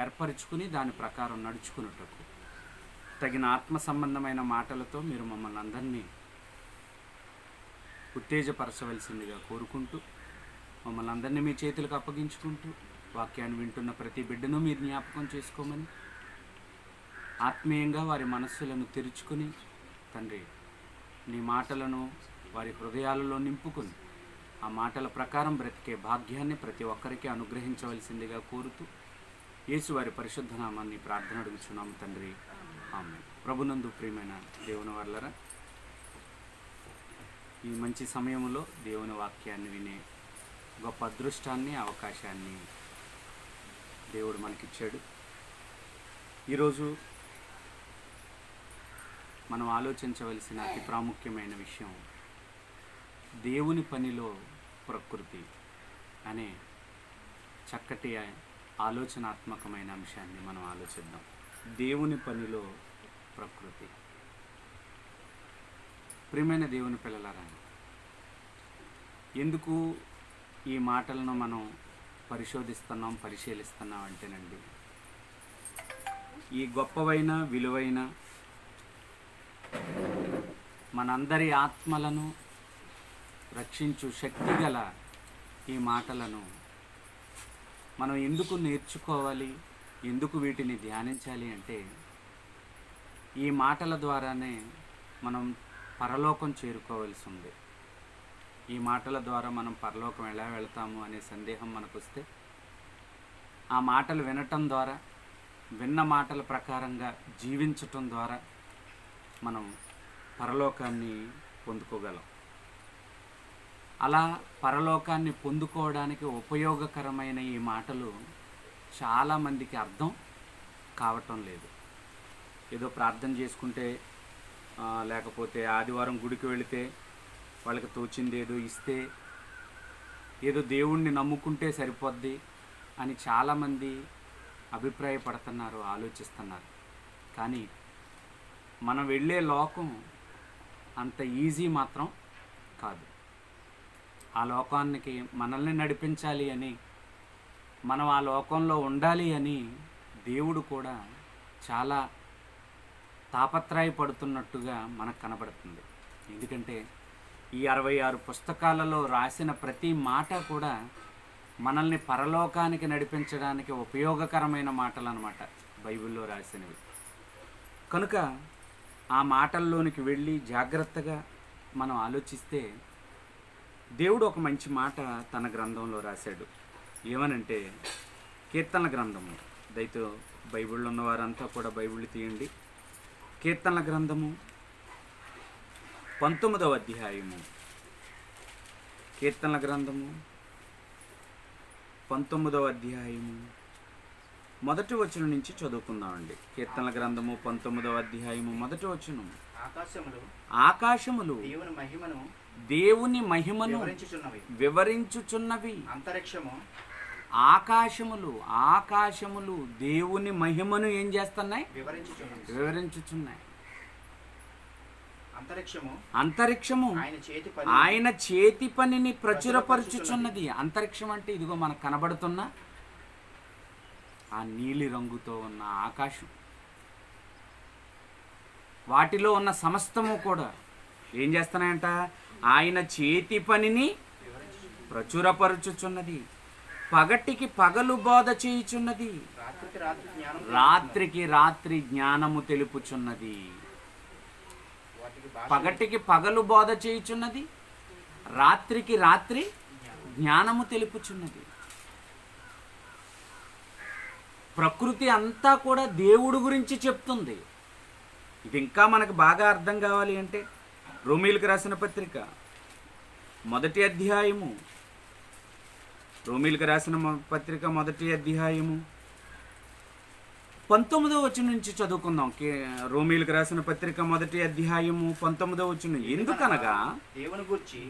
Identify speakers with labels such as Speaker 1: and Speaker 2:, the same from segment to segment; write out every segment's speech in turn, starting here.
Speaker 1: ఏర్పరచుకుని దాని ప్రకారం నడుచుకున్నటకు తగిన ఆత్మ సంబంధమైన మాటలతో మీరు మమ్మల్ని అందరినీ ఉత్తేజపరచవలసిందిగా కోరుకుంటూ, మమ్మల్ని అందరినీ మీ చేతులకు అప్పగించుకుంటూ, వాక్యాన్ని వింటున్న ప్రతి బిడ్డను మీరు జ్ఞాపకం చేసుకోమని, ఆత్మీయంగా వారి మనస్సులను తెరుచుకుని తండ్రి నీ మాటలను వారి హృదయాలలో నింపుకొని ఆ మాటల ప్రకారం బ్రతికే భాగ్యాన్ని ప్రతి ఒక్కరికి అనుగ్రహించవలసిందిగా కోరుతూ యేసు వారి పరిశుద్ధ నామాన్ని ప్రార్థన అడుగుచున్నాము తండ్రి, ఆమేన్. ప్రభునందు ప్రియమైన దేవుని వర్లరా, ఈ మంచి సమయంలో దేవుని వాక్యాన్ని వినే గొప్ప అదృష్టాన్ని, అవకాశాన్ని దేవుడు మనకిచ్చాడు. ఈరోజు మనం ఆలోచించవలసిన అతి ప్రాముఖ్యమైన విషయం దేవుని పనిలో ప్రకృతి అనే చక్కటి ఆలోచనాత్మకమైన అంశాన్ని మనం ఆలోచిద్దాం. దేవుని పనిలో ప్రకృతి. ప్రియమైన దేవుని పిల్లలారా, ఎందుకు ఈ మాటలను మనం పరిశీలిస్తున్నాం అంటేనండి, ఈ గొప్పవైన విలువైన మనందరి ఆత్మలను రక్షించు శక్తి గల ఈ మాటలను మనం ఎందుకు నేర్చుకోవాలి, ఎందుకు వీటిని ధ్యానించాలి అంటే, ఈ మాటల ద్వారానే మనం పరలోకం చేరుకోవాల్సి ఉంది. ఈ మాటల ద్వారా మనం పరలోకం ఎలా వెళ్తాము అనే సందేహం మనకు వస్తే, ఆ మాటలు వినటం ద్వారా, విన్న మాటల ప్రకారంగా జీవించటం ద్వారా మనం పరలోకాన్ని పొందుకోగలం. అలా పరలోకాన్ని పొందుకోవడానికి ఉపయోగకరమైన ఈ మాటలు చాలామందికి అర్థం కావటం లేదు. ఏదో ప్రార్థన చేసుకుంటే, లేకపోతే ఆదివారం గుడికి వెళితే వాళ్ళకి తోచింది ఏదో ఇస్తే, ఏదో దేవుణ్ణి నమ్ముకుంటే సరిపోద్ది అని చాలామంది అభిప్రాయపడుతున్నారు, ఆలోచిస్తున్నారు. కానీ మనం వెళ్ళే లోకం అంత ఈజీ మాత్రం కాదు. ఆ లోకానికి మనల్ని నడిపించాలి అని, మనం ఆ లోకంలో ఉండాలి అని దేవుడు కూడా చాలా తాపత్రయపడుతున్నట్టుగా మనకు కనబడుతుంది. ఎందుకంటే ఈ 66 పుస్తకాలలో రాసిన ప్రతి మాట కూడా మనల్ని పరలోకానికి నడిపించడానికి ఉపయోగకరమైన మాటలు అన్నమాట, బైబిల్లో రాసినవి. కనుక ఆ మాటల్లోనికి వెళ్ళి జాగ్రత్తగా మనం ఆలోచిస్తే, దేవుడు ఒక మంచి మాట తన గ్రంథంలో రాశాడు. ఏమనంటే, కీర్తనల గ్రంథము, దయతో బైబిల్లో ఉన్నవారంతా కూడా బైబిల్ తీయండి. కీర్తనల గ్రంథము 19వ అధ్యాయము, కీర్తనల గ్రంథము 19వ అధ్యాయము మొదటి వచనం నుంచి చదువుకుందామండి. కీర్తనల గ్రంథము 19వ అధ్యాయము మొదటి వచనం. ఆకాశములు దేవుని మహిమను వివరించుచున్నవి. ఆకాశములు దేవుని మహిమను ఏం చేస్తున్నాయి? వివరించుచున్నాయి. అంతరిక్షము ఆయన చేతి పనిని ప్రచురపరచుచున్నది. అంతరిక్షం అంటే ఇదిగో మనకు కనబడుతున్న ఆ నీలి రంగుతో ఉన్న ఆకాశం, వాటిలో ఉన్న సమస్తము కూడా ఏం చేస్తున్నాయంట? ఆయన చేతి పనిని ప్రచురపరచుచున్నది. పగటికి పగలు బోధ చేయుచున్నది, రాత్రికి రాత్రి జ్ఞానము తెలుపుచున్నది. పగటికి పగలు బోధ చేయుచున్నది, రాత్రికి రాత్రి జ్ఞానము తెలుపుచున్నది. ప్రకృతి అంతా కూడా దేవుడు గురించి చెప్తుంది. ఇది ఇంకా మనకు బాగా అర్థం కావాలి అంటే, రోమీలకు రాసిన పత్రిక మొదటి అధ్యాయము, రోమీలకు రాసిన పత్రిక మొదటి అధ్యాయము 19వ వచనం నుంచి చదువుకుందాం. రోమీలకు రాసిన పత్రిక మొదటి అధ్యాయము 19వ వచనం. ఎందుకనగా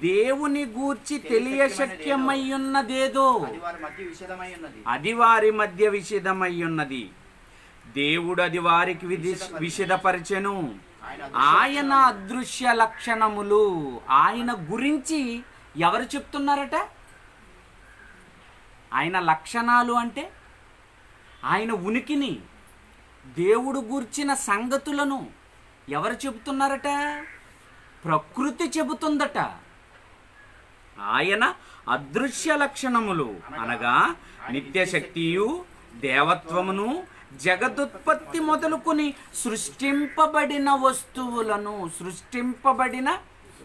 Speaker 1: దేవుని గూర్చి తెలియశక్యమయ్యున్నదేదో అది వారి మధ్య విషదమయ్యున్నది. దేవుడు అది వారికి విషదపరిచెను. ఆయన అదృశ్య లక్షణములు, ఆయన గురించి ఎవరు చెప్తున్నారట? ఆయన లక్షణాలు అంటే ఆయన ఉనికిని, దేవుడు గూర్చిన సంగతులను ఎవరు చెబుతున్నారట? ప్రకృతి చెబుతుందట. ఆయన అదృశ్య లక్షణములు అనగా నిత్యశక్తియు దేవత్వమును జగదుత్పత్తి మొదలుకొని సృష్టింపబడిన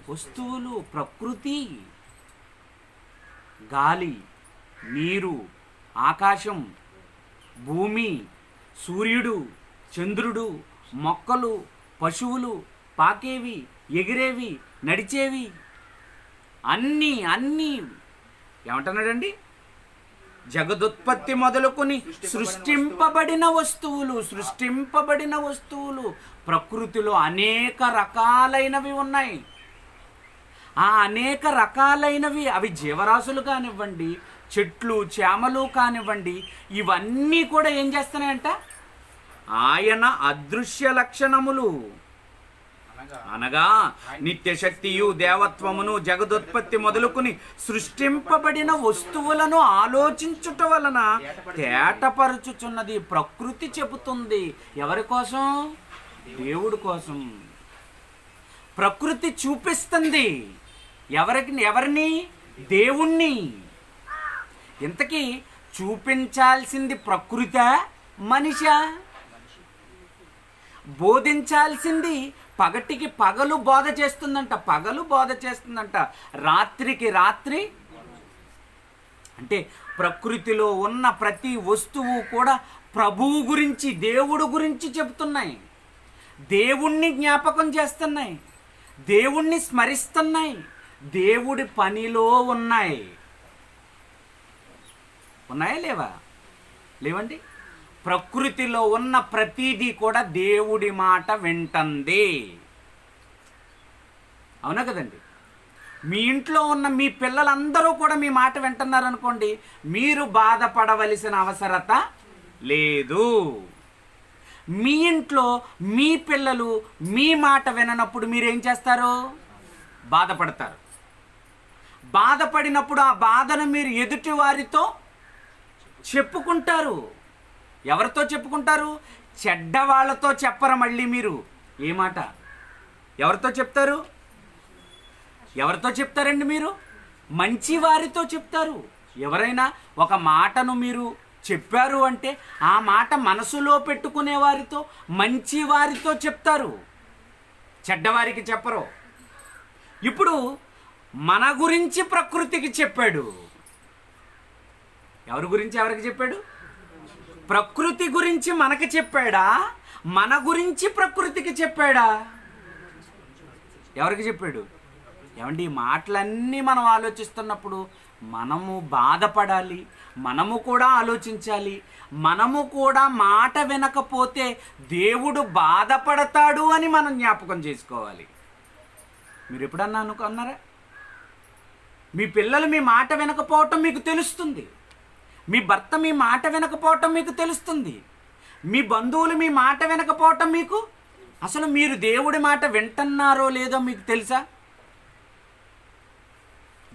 Speaker 1: వస్తువులు ప్రకృతి, గాలి, నీరు, ఆకాశం, భూమి, సూర్యుడు, చంద్రుడు, మొక్కలు, పశువులు, పాకేవి, ఎగిరేవి, నడిచేవి, అన్నీ ఏమంటున్నాడండి? జగదుత్పత్తి మొదలుకొని సృష్టింపబడిన వస్తువులు. ప్రకృతిలో అనేక రకాలైనవి ఉన్నాయి. ఆ అనేక రకాలైనవి అవి జీవరాశులు కానివ్వండి, చెట్లు చేమలు కానివ్వండి, ఇవన్నీ కూడా ఏం చేస్తున్నాయంట? ఆయన అదృశ్య లక్షణములు అనగా నిత్యశక్తియు దేవత్వమును జగదుత్పత్తి మొదలుకొని సృష్టింపబడిన వస్తువులను ఆలోచించుట వలన తేటపరచుచున్నది. ప్రకృతి చెబుతుంది. ఎవరి కోసం? దేవుడి కోసం. ప్రకృతి చూపిస్తుంది ఎవరిని? దేవుణ్ణి. ఇంతకీ చూపించాల్సింది ప్రకృతా, మనిషా? బోధించాల్సింది పగటికి పగలు బోధ చేస్తుందంట, రాత్రికి రాత్రి. అంటే ప్రకృతిలో ఉన్న ప్రతి వస్తువు కూడా ప్రభువు గురించి, దేవుడు గురించి చెబుతున్నాయి. దేవుణ్ణి జ్ఞాపకం చేస్తున్నాయి, దేవుణ్ణి స్మరిస్తున్నాయి, దేవుడి పనిలో ఉన్నాయి. ఉన్నాయా లేవా? లేవండి. ప్రకృతిలో ఉన్న ప్రతిదీ కూడా దేవుడి మాట వింటుంది. అవునా కదండి? మీ ఇంట్లో ఉన్న మీ పిల్లలందరూ కూడా మీ మాట వింటున్నారు అనుకోండి, మీరు బాధపడవలసిన అవసరత లేదు. మీ ఇంట్లో మీ పిల్లలు మీ మాట విననప్పుడు మీరేం చేస్తారు? బాధపడతారు. బాధపడినప్పుడు ఆ బాధను మీరు ఎదుటి వారితో చెప్పుకుంటారు. ఎవరితో చెప్పుకుంటారు? చెడ్డవాళ్లతో చెప్పరు. మళ్ళీ మీరు ఏ మాట ఎవరితో చెప్తారు? ఎవరితో చెప్తారండి? మీరు మంచి వారితో చెప్తారు. ఎవరైనా ఒక మాటను మీరు చెప్పారు అంటే ఆ మాట మనసులో పెట్టుకునే వారితో, మంచి వారితో చెప్తారు, చెడ్డవారికి చెప్పరు. ఇప్పుడు మన గురించి ప్రకృతికి చెప్పాడు. ఎవరి గురించి ఎవరికి చెప్పాడు? ప్రకృతి గురించి మనకి చెప్పాడా? మన గురించి ప్రకృతికి చెప్పాడా? ఎవరికి చెప్పాడు? ఏమండి, ఈ మాటలన్నీ మనం ఆలోచిస్తున్నప్పుడు మనము బాధపడాలి, మనము కూడా ఆలోచించాలి. మనము కూడా మాట వినకపోతే దేవుడు బాధపడతాడు అని మనం జ్ఞాపకం చేసుకోవాలి. మీరు ఎప్పుడన్నా అనుకున్నారా? మీ పిల్లలు మీ మాట వినకపోవటం మీకు తెలుస్తుంది. మీ భర్త మీ మాట వినకపోవటం మీకు తెలుస్తుంది. మీ బంధువులు మీ మాట వినకపోవటం మీకు, అసలు మీరు దేవుడి మాట వింటున్నారో లేదో మీకు తెలుసా?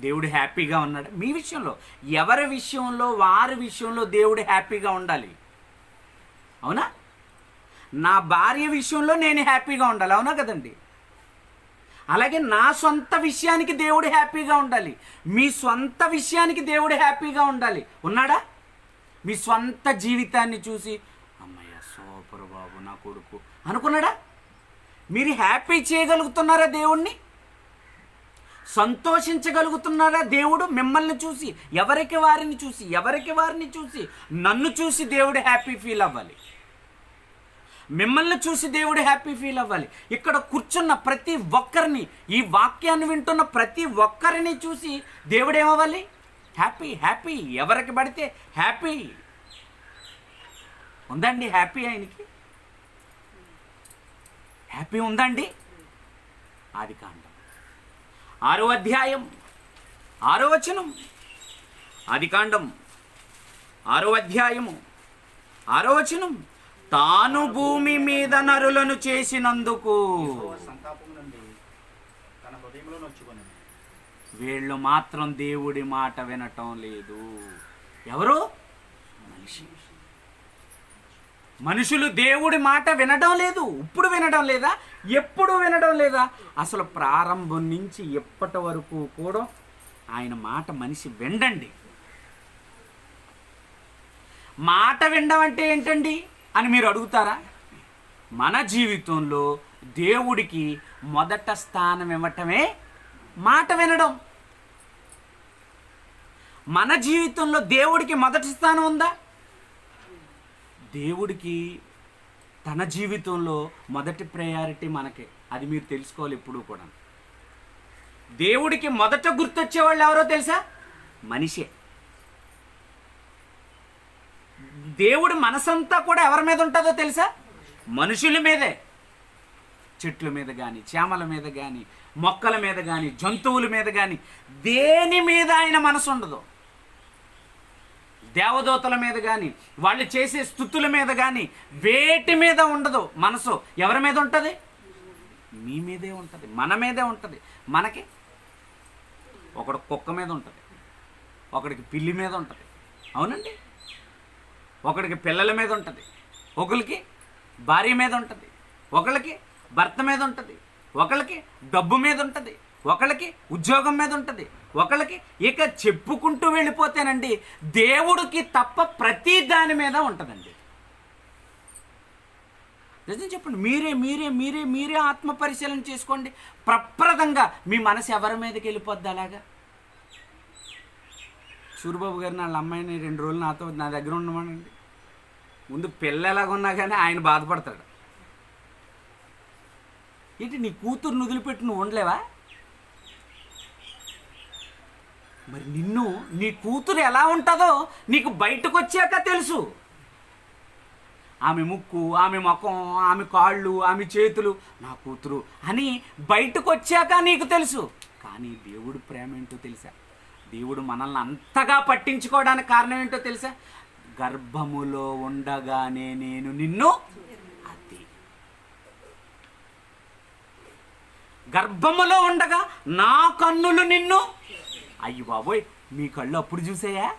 Speaker 1: దేవుడు హ్యాపీగా ఉన్నాడు మీ విషయంలో. ఎవరి విషయంలో వారి విషయంలో దేవుడు హ్యాపీగా ఉండాలి. అవునా? నా భార్య విషయంలో నేను హ్యాపీగా ఉండాలి. అవునా కదండి? అలాగే నా సొంత విషయానికి దేవుడు హ్యాపీగా ఉండాలి. మీ సొంత విషయానికి దేవుడు హ్యాపీగా ఉండాలి. ఉన్నాడా? మీ సొంత జీవితాన్ని చూసి అమ్మయ్య సూపర్ బాబు నా కొడుకు అనుకున్నాడా? మీరు హ్యాపీ చేయగలుగుతున్నారా? దేవుణ్ణి సంతోషించగలుగుతున్నారా? దేవుడు మిమ్మల్ని చూసి, ఎవరికి వారిని చూసి నన్ను చూసి దేవుడు హ్యాపీ ఫీల్ అవ్వాలి. మిమ్మల్ని చూసి దేవుడు హ్యాపీ ఫీల్ అవ్వాలి. ఇక్కడ కూర్చున్న ప్రతి ఒక్కరిని, ఈ వాక్యాన్ని వింటున్న ప్రతి ఒక్కరిని చూసి దేవుడు ఏమవ్వాలి? హ్యాపీ. ఎవరికి పడితే హ్యాపీ. ఉందండి హ్యాపీ? ఆయనకి హ్యాపీ ఉందండి. ఆదికాండం 6వ అధ్యాయం 6వ వచనం. ఆదికాండం 6వ అధ్యాయము 6వ వచనం. తాను భూమి మీద నరులను చేసినందుకు వీళ్ళు మాత్రం దేవుడి మాట వినటం లేదు. ఎవరు? మనిషి. మనుషులు దేవుడి మాట వినడం లేదు. ఇప్పుడు వినడం లేదా? ఎప్పుడు వినడం లేదా? అసలు ప్రారంభం నుంచి ఎప్పటి వరకు కూడా ఆయన మాట మనిషి వినండి. మాట వినడం అంటే ఏంటండి అని మీరు అడుగుతారా? మన జీవితంలో దేవుడికి మొదట స్థానం ఇవ్వటమే మాట వినడం. మన జీవితంలో దేవుడికి మొదటి స్థానం ఉందా? దేవుడికి తన జీవితంలో మొదటి ప్రయారిటీ మనకే. అది మీరు తెలుసుకోవాలి ఎప్పుడూ కూడా. దేవుడికి మొదట గుర్తొచ్చేవాళ్ళు ఎవరో తెలుసా? మనిషే. దేవుడి మనసంతా కూడా ఎవరి మీద ఉంటుందో తెలుసా? మనుషుల మీదే. చెట్ల మీద కానీ, చేమల మీద కానీ, మొక్కల మీద కానీ, జంతువుల మీద కానీ, దేని మీద ఆయన మనసు ఉండదు. దేవదూతల మీద కానీ, వాళ్ళు చేసే స్తుతుల మీద కానీ, వేటి మీద ఉండదు మనసు. ఎవరి మీద ఉంటుంది? మీ మీదే ఉంటుంది, మన మీదే ఉంటుంది. మనకి ఒకడు కుక్క మీద ఉంటుంది, ఒకడికి పిల్లి మీద ఉంటుంది. అవునండి. ఒకడికి పిల్లల మీద ఉంటుంది, ఒకరికి భార్య మీద ఉంటుంది, ఒకళ్ళకి భర్త మీద ఉంటుంది, ఒకళ్ళకి డబ్బు మీద ఉంటుంది, ఒకళ్ళకి ఉద్యోగం మీద ఉంటుంది, ఒకళ్ళకి ఇక చెప్పుకుంటూ వెళ్ళిపోతేనండి దేవుడికి తప్ప ప్రతి దాని మీద ఉంటుందండి. నిజం చెప్పండి. మీరే మీరే మీరే మీరే ఆత్మ పరిశీలన చేసుకోండి. ప్రప్రదంగా మీ మనసు ఎవరి మీదకి వెళ్ళిపోద్ది అలాగా? సూరిబాబు గారు వాళ్ళ అమ్మాయిని 2 రోజులు నా దగ్గర ఉండమనండి. ముందు పిల్ల ఎలాగున్నా కానీ ఆయన బాధపడతాడు. ఏంటి నీ కూతురు వదిలిపెట్టి నువ్వు ఉండలేవా? మరి నీ కూతురు ఎలా ఉంటుందో నీకు బయటకు వచ్చాక తెలుసు. ఆమె ముక్కు, ఆమె ముఖం, ఆమె కాళ్ళు, ఆమె చేతులు నా కూతురు అని బయటకు వచ్చాక నీకు తెలుసు. కానీ దేవుడు ప్రేమ ఏంటో తెలుసా? దేవుడు మనల్ని అంతగా పట్టించుకోవడానికి కారణం ఏంటో తెలుసా? గర్భములో ఉండగానే నేను నిన్ను, అది గర్భములో ఉండగా నా కన్నులు నిన్ను. అయ్యి బాబోయ్, మీ కళ్ళు అప్పుడు చూసాయా?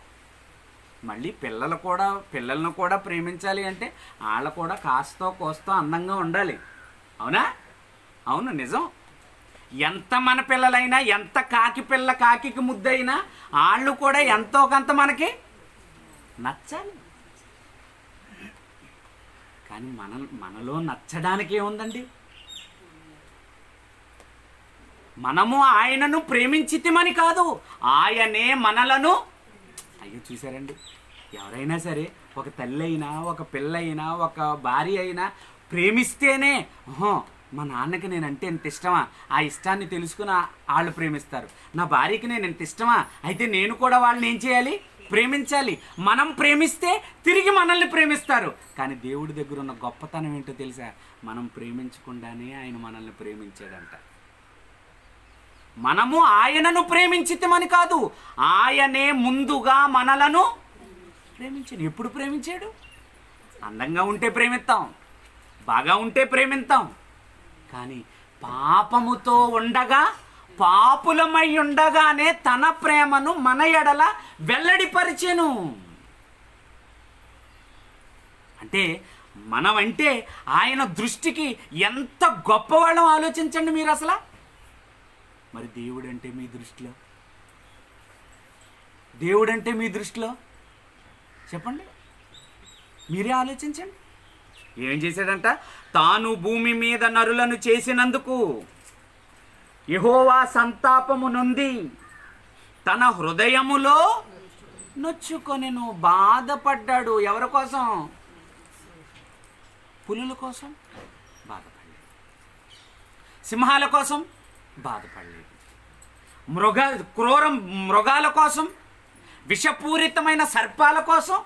Speaker 1: మళ్ళీ పిల్లలను కూడా ప్రేమించాలి అంటే వాళ్ళు కూడా కాస్తో కోస్తో అందంగా ఉండాలి. అవునా? అవును, నిజం. ఎంత మన పిల్లలైనా, ఎంత కాకి ముద్దైనా వాళ్ళు కూడా ఎంతో కొంత మనకి నచ్చాలి. కానీ మనలో నచ్చడానికి ఏముందండి? మనము ఆయనను ప్రేమించితిమని కాదు, ఆయనే మనలను. అయ్యో చూసారండి, ఎవరైనా సరే ఒక తల్లి అయినా, ఒక పిల్ల అయినా, ఒక భార్య అయినా ప్రేమిస్తేనే మా నాన్నకి నేనంటే ఎంత ఇష్టమా, ఆ ఇష్టాన్ని తెలుసుకుని వాళ్ళు ప్రేమిస్తారు. నా భార్యకి నేను ఎంత ఇష్టమా, అయితే నేను కూడా వాళ్ళని ఏం చేయాలి? ప్రేమించాలి. మనం ప్రేమిస్తే తిరిగి మనల్ని ప్రేమిస్తారు. కానీ దేవుడి దగ్గర ఉన్న గొప్పతనం ఏంటో తెలుసా? మనం ప్రేమించకుండానే ఆయన మనల్ని ప్రేమించాడంట. మనము ఆయనను ప్రేమించితమని కాదు, ఆయనే ముందుగా మనలను ప్రేమించాడు. ఎప్పుడు ప్రేమించాడు? అందంగా ఉంటే ప్రేమిస్తాం, బాగా ఉంటే ప్రేమిస్తాం. కానీ పాపముతో ఉండగా, పాపులమై ఉండగానే తన ప్రేమను మన ఎడల వెల్లడిపరిచెను. అంటే మనమంటే ఆయన దృష్టికి ఎంత గొప్పవాళ్ళం ఆలోచించండి మీరు అసలు. మరి దేవుడంటే మీ దృష్టిలో చెప్పండి, మీరే ఆలోచించండి. ఏం చేశాడంట? తాను భూమి మీద నరులను చేసినందుకు యెహోవా సంతాపము నొంది తన హృదయములో నొచ్చుకొనెను. బాధపడ్డాడు. ఎవరి కోసం? పులుల కోసం బాధపడలేదు, సింహాల కోసం బాధపడలేదు, క్రూర మృగాల కోసం, విషపూరితమైన సర్పాల కోసం.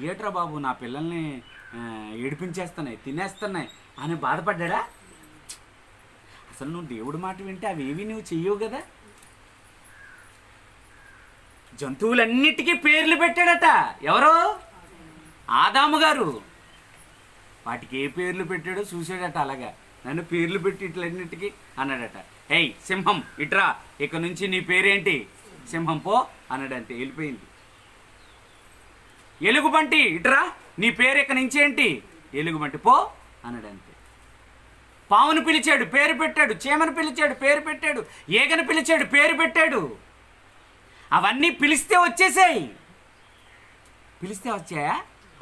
Speaker 1: ఏట్రా బాబు, నా పిల్లల్ని ఏడిపించేస్తున్నాయి, తినేస్తున్నాయి అని బాధపడ్డా? అసలు నువ్వు దేవుడి మాట వింటే అవేవి నువ్వు చెయ్యవు కదా. జంతువులన్నిటికీ పేర్లు పెట్టాడట. ఎవరో? ఆదాము గారు. వాటికి ఏ పేర్లు పెట్టాడో చూసాడట. అలాగా నన్ను పేర్లు పెట్టి ఇట్లన్నిటికీ అన్నాడట. ఏయ్ సింహం ఇట్రా, ఇక నుంచి నీ పేరేంటి? సింహం పో అన్నాడంటే వెళ్ళిపోయింది. ఎలుగుబంటి ఇట్రా, నీ పేరు ఇక నుంచి ఏంటి? ఎలుగుబంటి, పో అన్నాడు అంతే. పావును పిలిచాడు, పేరు పెట్టాడు. చీమను పిలిచాడు, పేరు పెట్టాడు. ఏగను పిలిచాడు, పేరు పెట్టాడు. అవన్నీ పిలిస్తే వచ్చేసాయి. పిలిస్తే వచ్చాయా?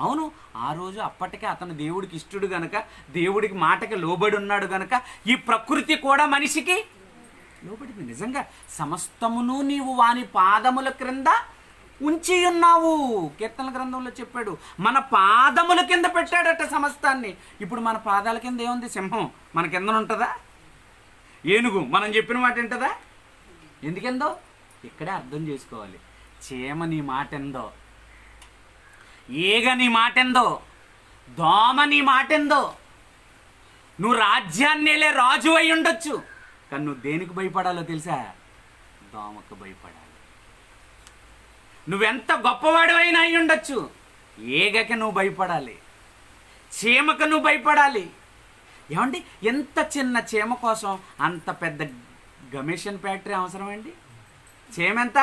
Speaker 1: అవును. ఆ రోజు అప్పటికే అతను దేవుడికి ఇష్టడు గనక, దేవుడికి మాటకి లోబడి ఉన్నాడు గనక ఈ ప్రకృతి కూడా మనిషికి లోబడింది. నిజంగా సమస్తమును నీవు వాని పాదముల క్రింద ఉంచి ఉన్నావు. కీర్తనల గ్రంథంలో చెప్పాడు, మన పాదముల కింద పెట్టాడట సమస్తాన్ని. ఇప్పుడు మన పాదాల కింద ఏముంది? సింహం మన కింద ఉంటుందా? ఏనుగు మనం చెప్పిన మాట ఏంటదా? ఎందుకెందో ఇక్కడే అర్థం చేసుకోవాలి. చీమ నీ మాట ఎందో, ఏగ నీ మాట ఎందో, దోమ నీ మాట ఎందో. నువ్వు రాజ్యాన్నేలే రాజు అయి ఉండొచ్చు, కానీ నువ్వు దేనికి భయపడాలో తెలుసా? దోమకు భయపడాలి. నువ్వెంత గొప్పవాడు అయినా అయి ఉండొచ్చు, ఏగకి నువ్వు భయపడాలి, చీమకు నువ్వు భయపడాలి. ఏమండి, ఎంత చిన్న చీమ కోసం అంత పెద్ద గమేషన్ ఫ్యాక్టరీ అవసరమండి? చీమ ఎంత?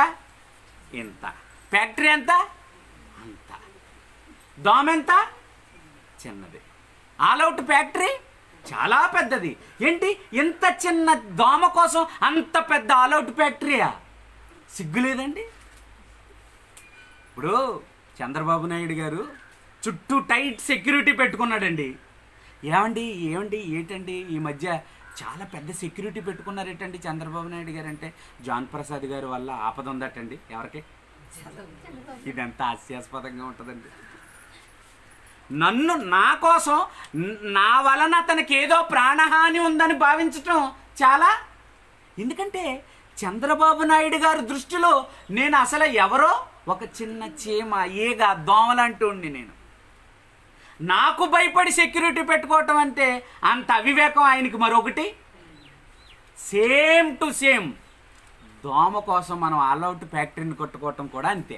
Speaker 1: ఎంత. ఫ్యాక్టరీ ఎంత? అంత. దోమ ఎంత? చిన్నది. ఆల్అవుట్ ఫ్యాక్టరీ చాలా పెద్దది. ఏంటి, ఇంత చిన్న దోమ కోసం అంత పెద్ద ఆల్అవుట్ ఫ్యాక్టరీయా? సిగ్గులేదండి? ఇప్పుడు చంద్రబాబు నాయుడు గారు చుట్టూ టైట్ సెక్యూరిటీ పెట్టుకున్నాడండి. ఏంటండి ఈ మధ్య చాలా పెద్ద సెక్యూరిటీ పెట్టుకున్నారేటండి చంద్రబాబు నాయుడు గారు అంటే? జాన్ ప్రసాద్ గారి వల్ల ఆపద ఉందటండి. ఎవరికి? ఇదంతా హాస్యాస్పదంగా ఉంటుందండి. నా కోసం, నా వలన అతనికి ఏదో ప్రాణహాని ఉందని భావించటం చాలా. ఎందుకంటే చంద్రబాబు నాయుడు గారి దృష్టిలో నేను అసలు ఎవరో ఒక చిన్న చీమ, ఈగ, దోమలంటూండి. నేను నాకు భయపడి సెక్యూరిటీ పెట్టుకోవటం అంటే అంత అవివేకం ఆయనకి మరొకటి. సేమ్ టు సేమ్ దోమ కోసం మనం ఆల్అవుట్ ఫ్యాక్టరీని కట్టుకోవటం కూడా అంతే.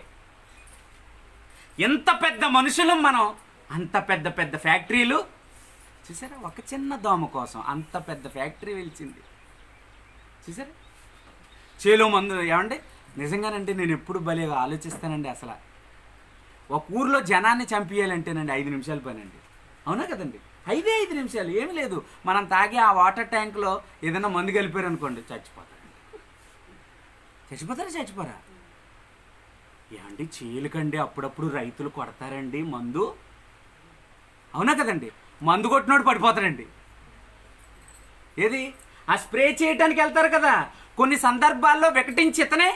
Speaker 1: ఎంత పెద్ద మనుషులు మనం, అంత పెద్ద పెద్ద ఫ్యాక్టరీలు. చూసారా, ఒక చిన్న దోమ కోసం అంత పెద్ద ఫ్యాక్టరీ వెలిచింది. చూసారా, చేలో మందు. ఏమండి, నిజంగానంటే నేను ఎప్పుడు భలేగా ఆలోచిస్తానండి. అసలు ఒక ఊర్లో జనాన్ని చంపేయాలంటేనండి 5 నిమిషాల పని అండి. అవునా కదండి? 5 నిమిషాలు, ఏమి లేదు. మనం తాగే ఆ వాటర్ ట్యాంక్లో ఏదైనా మందు కలిపారు అనుకోండి, చచ్చిపోతారండి. చచ్చిపోరా? ఏమండి, చీలకండి అప్పుడప్పుడు రైతులు కొడతారండి మందు. అవునా కదండి? మందు కొట్టినోడు పడిపోతాడండి. ఏది, ఆ స్ప్రే చేయటానికి వెళ్తారు కదా, కొన్ని సందర్భాల్లో వికటించి ఇతనే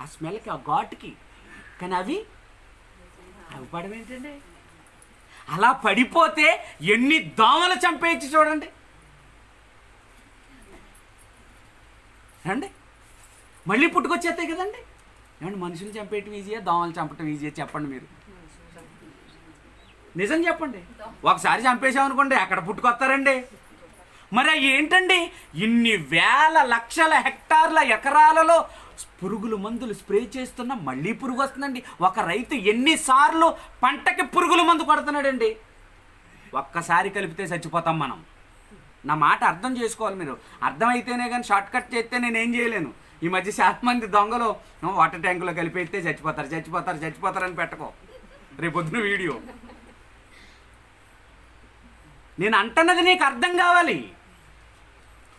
Speaker 1: ఆ స్మెల్కి, ఆ ఘాటుకి. కానీ అవి పడవేంటండి? అలా పడిపోతే ఎన్ని దోమలు చంపేయచ్చు చూడండి. రండి, మళ్ళీ పుట్టుకొచ్చేస్తాయి కదండి. ఏమండి, మనుషులు చంపేయటం ఈజీయా, దోమలు చంపటం ఈజీయా? చెప్పండి మీరు, నిజం చెప్పండి. ఒకసారి చంపేసామనుకోండి, అక్కడ పుట్టుకొస్తారండి. మరి ఏంటండి, ఇన్ని వేల లక్షల హెక్టార్ల ఎకరాలలో పురుగుల మందులు స్ప్రే చేస్తున్నా మళ్ళీ పురుగు వస్తుందండి. ఒక రైతు ఎన్నిసార్లు పంటకి పురుగుల మందు కొడుతున్నాడండి? ఒక్కసారి కలిపితే చచ్చిపోతాం మనం. నా మాట అర్థం చేసుకోవాలి మీరు. అర్థమైతేనే కానీ షార్ట్ కట్ చేస్తే నేనేం చేయలేను. ఈ మధ్య చాలా మంది దొంగలు వాటర్ ట్యాంకులో కలిపేస్తే చచ్చిపోతారు అని పెట్టుకో, రేపొద్దున వీడియో. నేను అంటున్నది నీకు అర్థం కావాలి.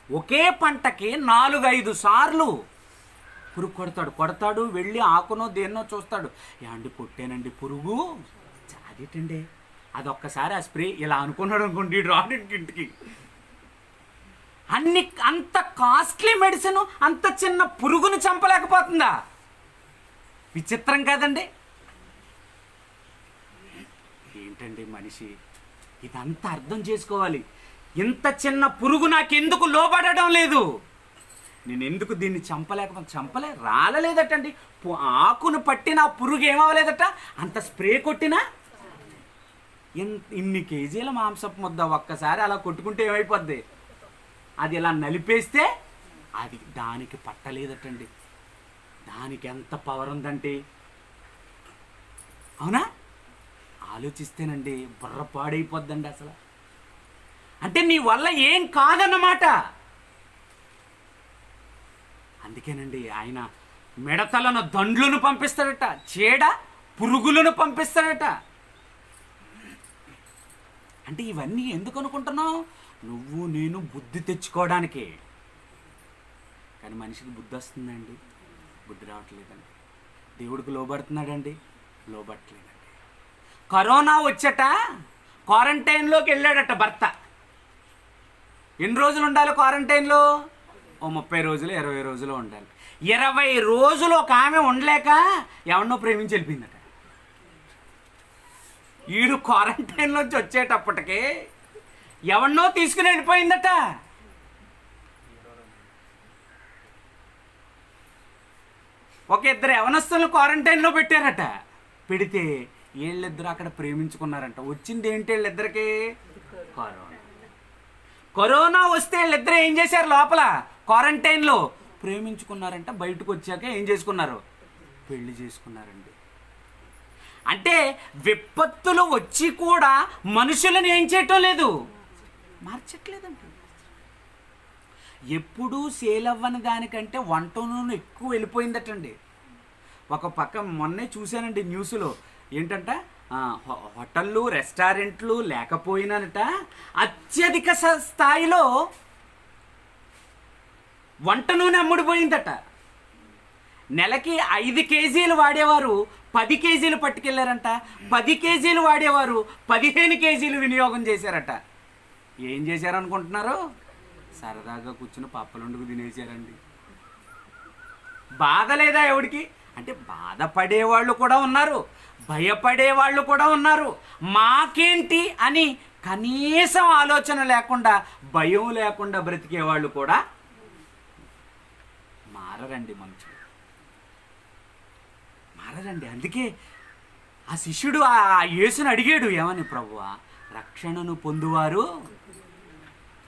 Speaker 1: ఒకే పంటకి 4-5 సార్లు పురుగు కొడతాడు. వెళ్ళి ఆకునో దేన్నో చూస్తాడు. ఏమండి, కొట్టేనండి పురుగు. అదేటండి, అదొక్కసారి ఆ స్ప్రే ఇలా అనుకున్నాడు అనుకోండి, రాడింటికి అంత కాస్ట్లీ మెడిసిన్ అంత చిన్న పురుగును చంపలేకపోతుందా? విచిత్రం కాదండి? ఏంటండి మనిషి, ఇదంతా అర్థం చేసుకోవాలి. ఇంత చిన్న పురుగు నాకెందుకు లోబడడం లేదు? నేను ఎందుకు దీన్ని రాలలేదటండి. ఆకును పట్టిన పురుగు ఏమవ్వలేదట, అంత స్ప్రే కొట్టినా. ఇన్ని కేజీల మాంసపు ముద్ద ఒక్కసారి అలా కొట్టుకుంటే ఏమైపోద్ది? అది ఇలా నలిపేస్తే అది దానికి పట్టలేదటండి. దానికి ఎంత పవర్ ఉందంటే, అవునా? ఆలోచిస్తేనండి బుర్ర పాడైపోద్దండి అసలు. అంటే నీ వల్ల ఏం కాదన్నమాట. అందుకేనండి ఆయన మిడతలను దండ్లను పంపిస్తాడట, చీడ పురుగులను పంపిస్తాడట. అంటే ఇవన్నీ ఎందుకు అనుకుంటున్నావు? నువ్వు నేను బుద్ధి తెచ్చుకోవడానికే. కానీ మనిషికి బుద్ధి వస్తుందండి? బుద్ధి రావట్లేదండి. దేవుడికి లోబడుతున్నాడండి? లోబట్టలేదండి. కరోనా వచ్చట క్వారంటైన్లోకి వెళ్ళాడట భర్త. ఎన్ని రోజులు ఉండాలి క్వారంటైన్లో? ఓ 30 రోజులు 20 రోజులు ఉండాలి. 20 రోజులు ఒక ఆమె ఉండలేక ఎవరినో ప్రేమించి వెళ్ళిపోయిందట. ఈడు క్వారంటైన్లోంచి వచ్చేటప్పటికే ఎవరినో తీసుకుని వెళ్ళిపోయిందట. ఒక ఇద్దరు యవనస్తులను క్వారంటైన్లో పెట్టారట. పెడితే వీళ్ళిద్దరు అక్కడ ప్రేమించుకున్నారంట. వచ్చింది ఏంటి వీళ్ళిద్దరికి? కరోనా వస్తే వీళ్ళిద్దరు ఏం చేశారు? లోపల క్వారంటైన్లో ప్రేమించుకున్నారంట. బయటకు వచ్చాక ఏం చేసుకున్నారు? పెళ్లి చేసుకున్నారండి. అంటే విపత్తులు వచ్చి కూడా మనుషులను ఏం చేయటం లేదు, మార్చట్లేదండి. ఎప్పుడూ సేల్ అవ్వని దానికంటే వంట నూనె ఎక్కువ వెళ్ళిపోయిందటండి. ఒక పక్క మొన్నే చూశానండి న్యూస్లో, ఏంటంట హోటళ్ళు రెస్టారెంట్లు లేకపోయినట అత్యధిక స్థాయిలో వంట నూనె అమ్ముడిపోయిందట. నెలకి 5 కేజీలు వాడేవారు 10 కేజీలు పట్టుకెళ్ళారంట. 10 కేజీలు వాడేవారు 15 కేజీలు వినియోగం చేశారట. ఏం చేశారనుకుంటున్నారు? సరదాగా కూర్చుని పప్పలుండుకు తినేశారండి. బాధ లేదా ఎవడికి? అంటే బాధపడేవాళ్ళు కూడా ఉన్నారు, భయపడేవాళ్ళు కూడా ఉన్నారు. మాకేంటి అని కనీసం ఆలోచన లేకుండా, భయం లేకుండా బ్రతికేవాళ్ళు కూడా మారరండి. మనుషులు మారరండి. అందుకే ఆ శిష్యుడు ఆ యేసుని అడిగాడు, ఏమని? ప్రభువా, రక్షణను పొందువారు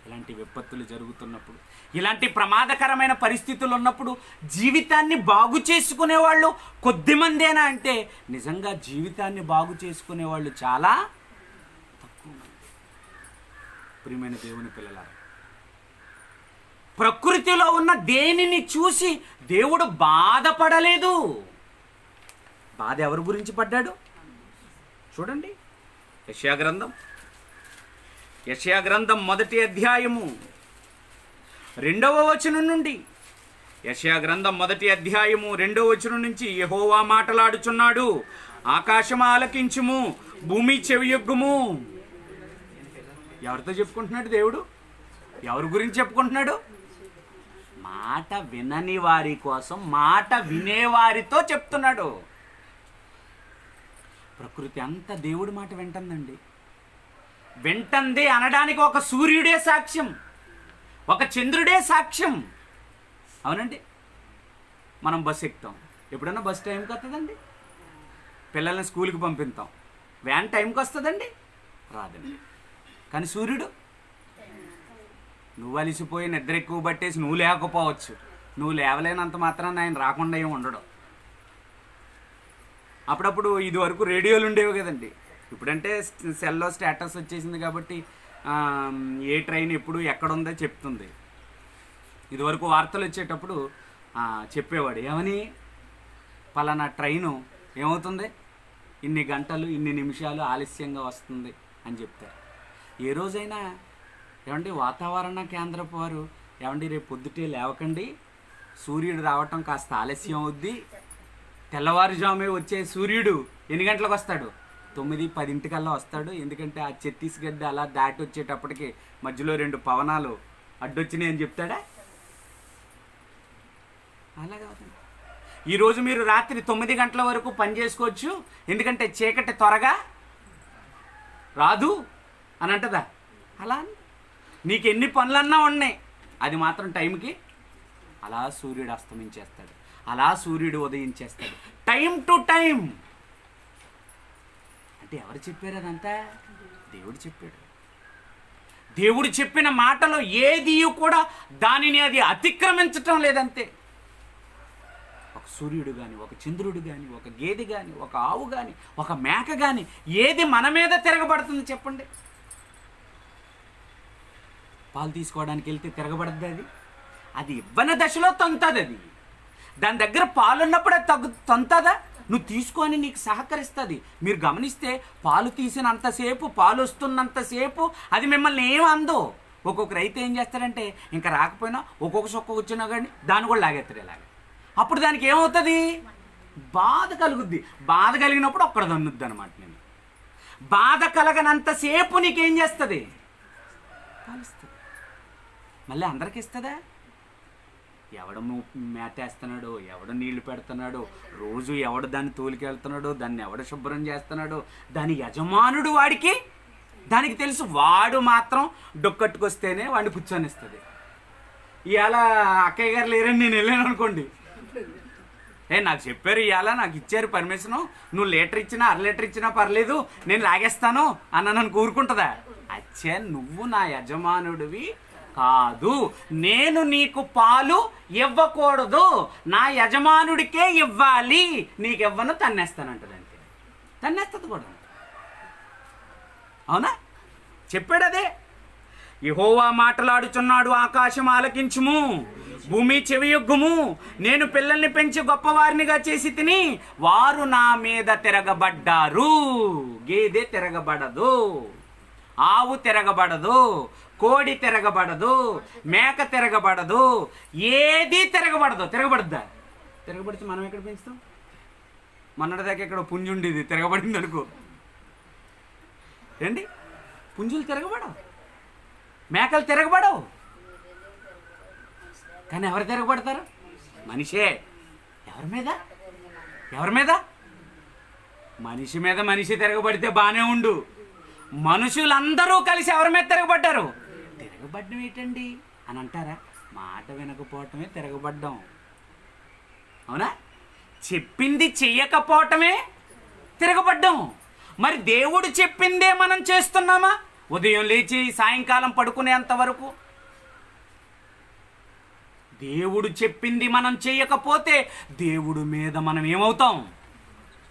Speaker 1: ఇలాంటి విపత్తులు జరుగుతున్నప్పుడు, ఇలాంటి ప్రమాదకరమైన పరిస్థితులు ఉన్నప్పుడు జీవితాన్ని బాగు చేసుకునేవాళ్ళు కొద్దిమందేనా అంటే నిజంగా జీవితాన్ని బాగు చేసుకునేవాళ్ళు చాలా తక్కువ మంది. ప్రియమైన దేవుని పిల్లలారా, ప్రకృతిలో ఉన్న దేనిని చూసి దేవుడు బాధపడలేదు. బాధ ఎవరి గురించి పడ్డాడు? చూడండి, యెషయా గ్రంథం 1వ అధ్యాయము 2వ వచనం నుండి. యెషయా గ్రంథం 1వ అధ్యాయము 2వ వచనం నుంచి, యెహోవా మాటలాడుచున్నాడు, ఆకాశం ఆలకించుము, భూమి చెవియొగ్గుము. ఎవరితో చెప్పుకుంటున్నాడు దేవుడు? ఎవరి గురించి చెప్పుకుంటున్నాడు? మాట వినని వారి కోసం, మాట వినేవారితో చెప్తున్నాడు. ప్రకృతి అంతా దేవుడి మాట వింటుందండి. వింటుంది అనడానికి ఒక సూర్యుడే సాక్ష్యం, ఒక చంద్రుడే సాక్ష్యం. అవునండి. మనం బస్సు ఎక్కుతాం, ఎప్పుడన్నా బస్సు టైంకి వస్తుందండి? పిల్లల్ని స్కూల్కి పంపిస్తాం, వ్యాన్ టైంకి వస్తుందండి? రాదండి. కానీ సూర్యుడు, నువ్వు అలిసిపోయి నిద్ర ఎక్కువ పట్టేసి నువ్వు లేకపోవచ్చు, నువ్వు లేవలేనంత మాత్రాన్ని ఆయన రాకుండా ఏమి ఉండడు. అప్పుడప్పుడు ఇది వరకు రేడియోలు ఉండేవి కదండి. ఇప్పుడంటే సెల్లో స్టేటస్ వచ్చేసింది కాబట్టి ఏ ట్రైన్ ఎప్పుడు ఎక్కడుందో చెప్తుంది. ఇదివరకు వార్తలు వచ్చేటప్పుడు చెప్పేవాడు, ఏమని? పలానా ట్రైను ఏమవుతుంది, ఇన్ని గంటలు ఇన్ని నిమిషాలు ఆలస్యంగా వస్తుంది అని చెప్తారు. ఏ రోజైనా ఏమండి వాతావరణ కేంద్రపు వారు, ఏమండి రేపు పొద్దుటే లేవకండి, సూర్యుడు రావటం కాస్త ఆలస్యం అవుద్ది, తెల్లవారుజామే వచ్చే సూర్యుడు ఎన్ని గంటలకు వస్తాడు? 9-10 వస్తాడు. ఎందుకంటే ఆ ఛత్తీస్గఢ్ అలా దాటి వచ్చేటప్పటికి మధ్యలో 2 పవనాలు అడ్డొచ్చినాయి అని చెప్తాడా? అలా కాదండి. ఈరోజు మీరు రాత్రి 9 గంటల వరకు పని చేసుకోవచ్చు, ఎందుకంటే చీకటి త్వరగా రాదు అని అంటదా? అలా నీకు ఎన్ని పనులన్నా ఉన్నాయి, అది మాత్రం టైంకి అలా సూర్యుడు అస్తమించేస్తాడు, అలా సూర్యుడు ఉదయించేస్తాడు, టైం టు టైం. అంటే ఎవరు చెప్పారు అదంతా? దేవుడు చెప్పాడు. దేవుడు చెప్పిన మాటలో ఏది కూడా దానిని అది అతిక్రమించటం లేదంతే. ఒక సూర్యుడు కానీ, ఒక చంద్రుడు కానీ, ఒక గేదె కానీ, ఒక ఆవు కానీ, ఒక మేక కానీ, ఏది మన మీద తిరగబడుతుంది చెప్పండి? పాలు తీసుకోవడానికి వెళ్తే తిరగబడద్ది అది? అది ఇవ్వని దశలో తొంతది. అది దాని దగ్గర పాలు ఉన్నప్పుడు అది తొంతదా? నువ్వు తీసుకొని నీకు సహకరిస్తుంది. మీరు గమనిస్తే పాలు తీసినంతసేపు, పాలు వస్తున్నంతసేపు అది మిమ్మల్ని ఏమందో. ఒక్కొక్క రైతు ఏం చేస్తాడంటే ఇంకా రాకపోయినా ఒక్కొక్క సొక్క వచ్చినా కానీ దాన్ని కూడా లాగేస్తాడు ఇలాగ. అప్పుడు దానికి ఏమవుతుంది? బాధ కలుగుద్ది. బాధ కలిగినప్పుడు ఒక్కడ దన్నుద్ది అనమాట. నేను బాధ కలగనంతసేపు నీకేం చేస్తుంది? పాలిస్తుంది. మళ్ళీ అందరికి ఇస్తుందా? ఎవడు మేతేస్తున్నాడు, ఎవడు నీళ్లు పెడుతున్నాడు, రోజు ఎవడు దాన్ని తోలికెళ్తున్నాడు, దాన్ని ఎవడు శుభ్రం చేస్తున్నాడు, దాని యజమానుడు వాడికి దానికి తెలుసు. వాడు మాత్రం డొక్కట్టుకొస్తేనే వాడిని కూర్చొనిస్తుంది. ఇవాళ అక్కయ్య గారు లేరని నేను వెళ్ళాను అనుకోండి, నాకు చెప్పారు ఇవాళ, నాకు ఇచ్చారు పర్మిషను, నువ్వు లీటర్ ఇచ్చినా 1/2 లీటర్ ఇచ్చినా పర్లేదు నేను లాగేస్తాను అన్న నన్ను కూరుకుంటుందా? అచ్చే, నువ్వు నా యజమానుడివి కాదు, నేను నీకు పాలు ఇవ్వకూడదు, నా యజమానుడికే ఇవ్వాలి, నీకు ఇవ్వను తన్నేస్తానంటది. అంతే, తన్నేస్తుంది కూడా. అవునా? చెప్పాడు అదే. యెహోవా మాటలాడుచున్నాడు, ఆకాశం ఆలకించుము, భూమి చెవియొగ్గుము. నేను పిల్లల్ని పెంచి గొప్పవారినిగా చేసి తిని వారు నా మీద తిరగబడ్డారు. గేదె తిరగబడదు, ఆవు తిరగబడదు, కోడి తిరగబడదు, మేక తిరగబడదు, ఏది తిరగబడదు. తిరగబడద్దా? తిరగబడితే మనం ఎక్కడ పెంచుతాం? మొన్నటిదాకా ఇక్కడ పుంజు ఉండేది, తిరగబడింది అనుకో ఏంటి? పుంజులు తిరగబడవు, మేకలు తిరగబడవు. కానీ ఎవరు తిరగబడతారు? మనిషే. ఎవరి మీద? ఎవరి మీద? మనిషి మీద. మనిషి తిరగబడితే బాగానే ఉండు. మనుషులందరూ కలిసి ఎవరి మీద తిరగబడ్డారు? తిరగబడ్డం ఏంటండి అని అంటారా? మాట వినకపోవటమే తిరగబడ్డం. అవునా? చెప్పింది చెయ్యకపోవటమే తిరగబడ్డం. మరి దేవుడు చెప్పిందే మనం చేస్తున్నామా? ఉదయం లేచి సాయంకాలం పడుకునేంత వరకు దేవుడు చెప్పింది మనం చేయకపోతే దేవుడి మీద మనం ఏమవుతాం?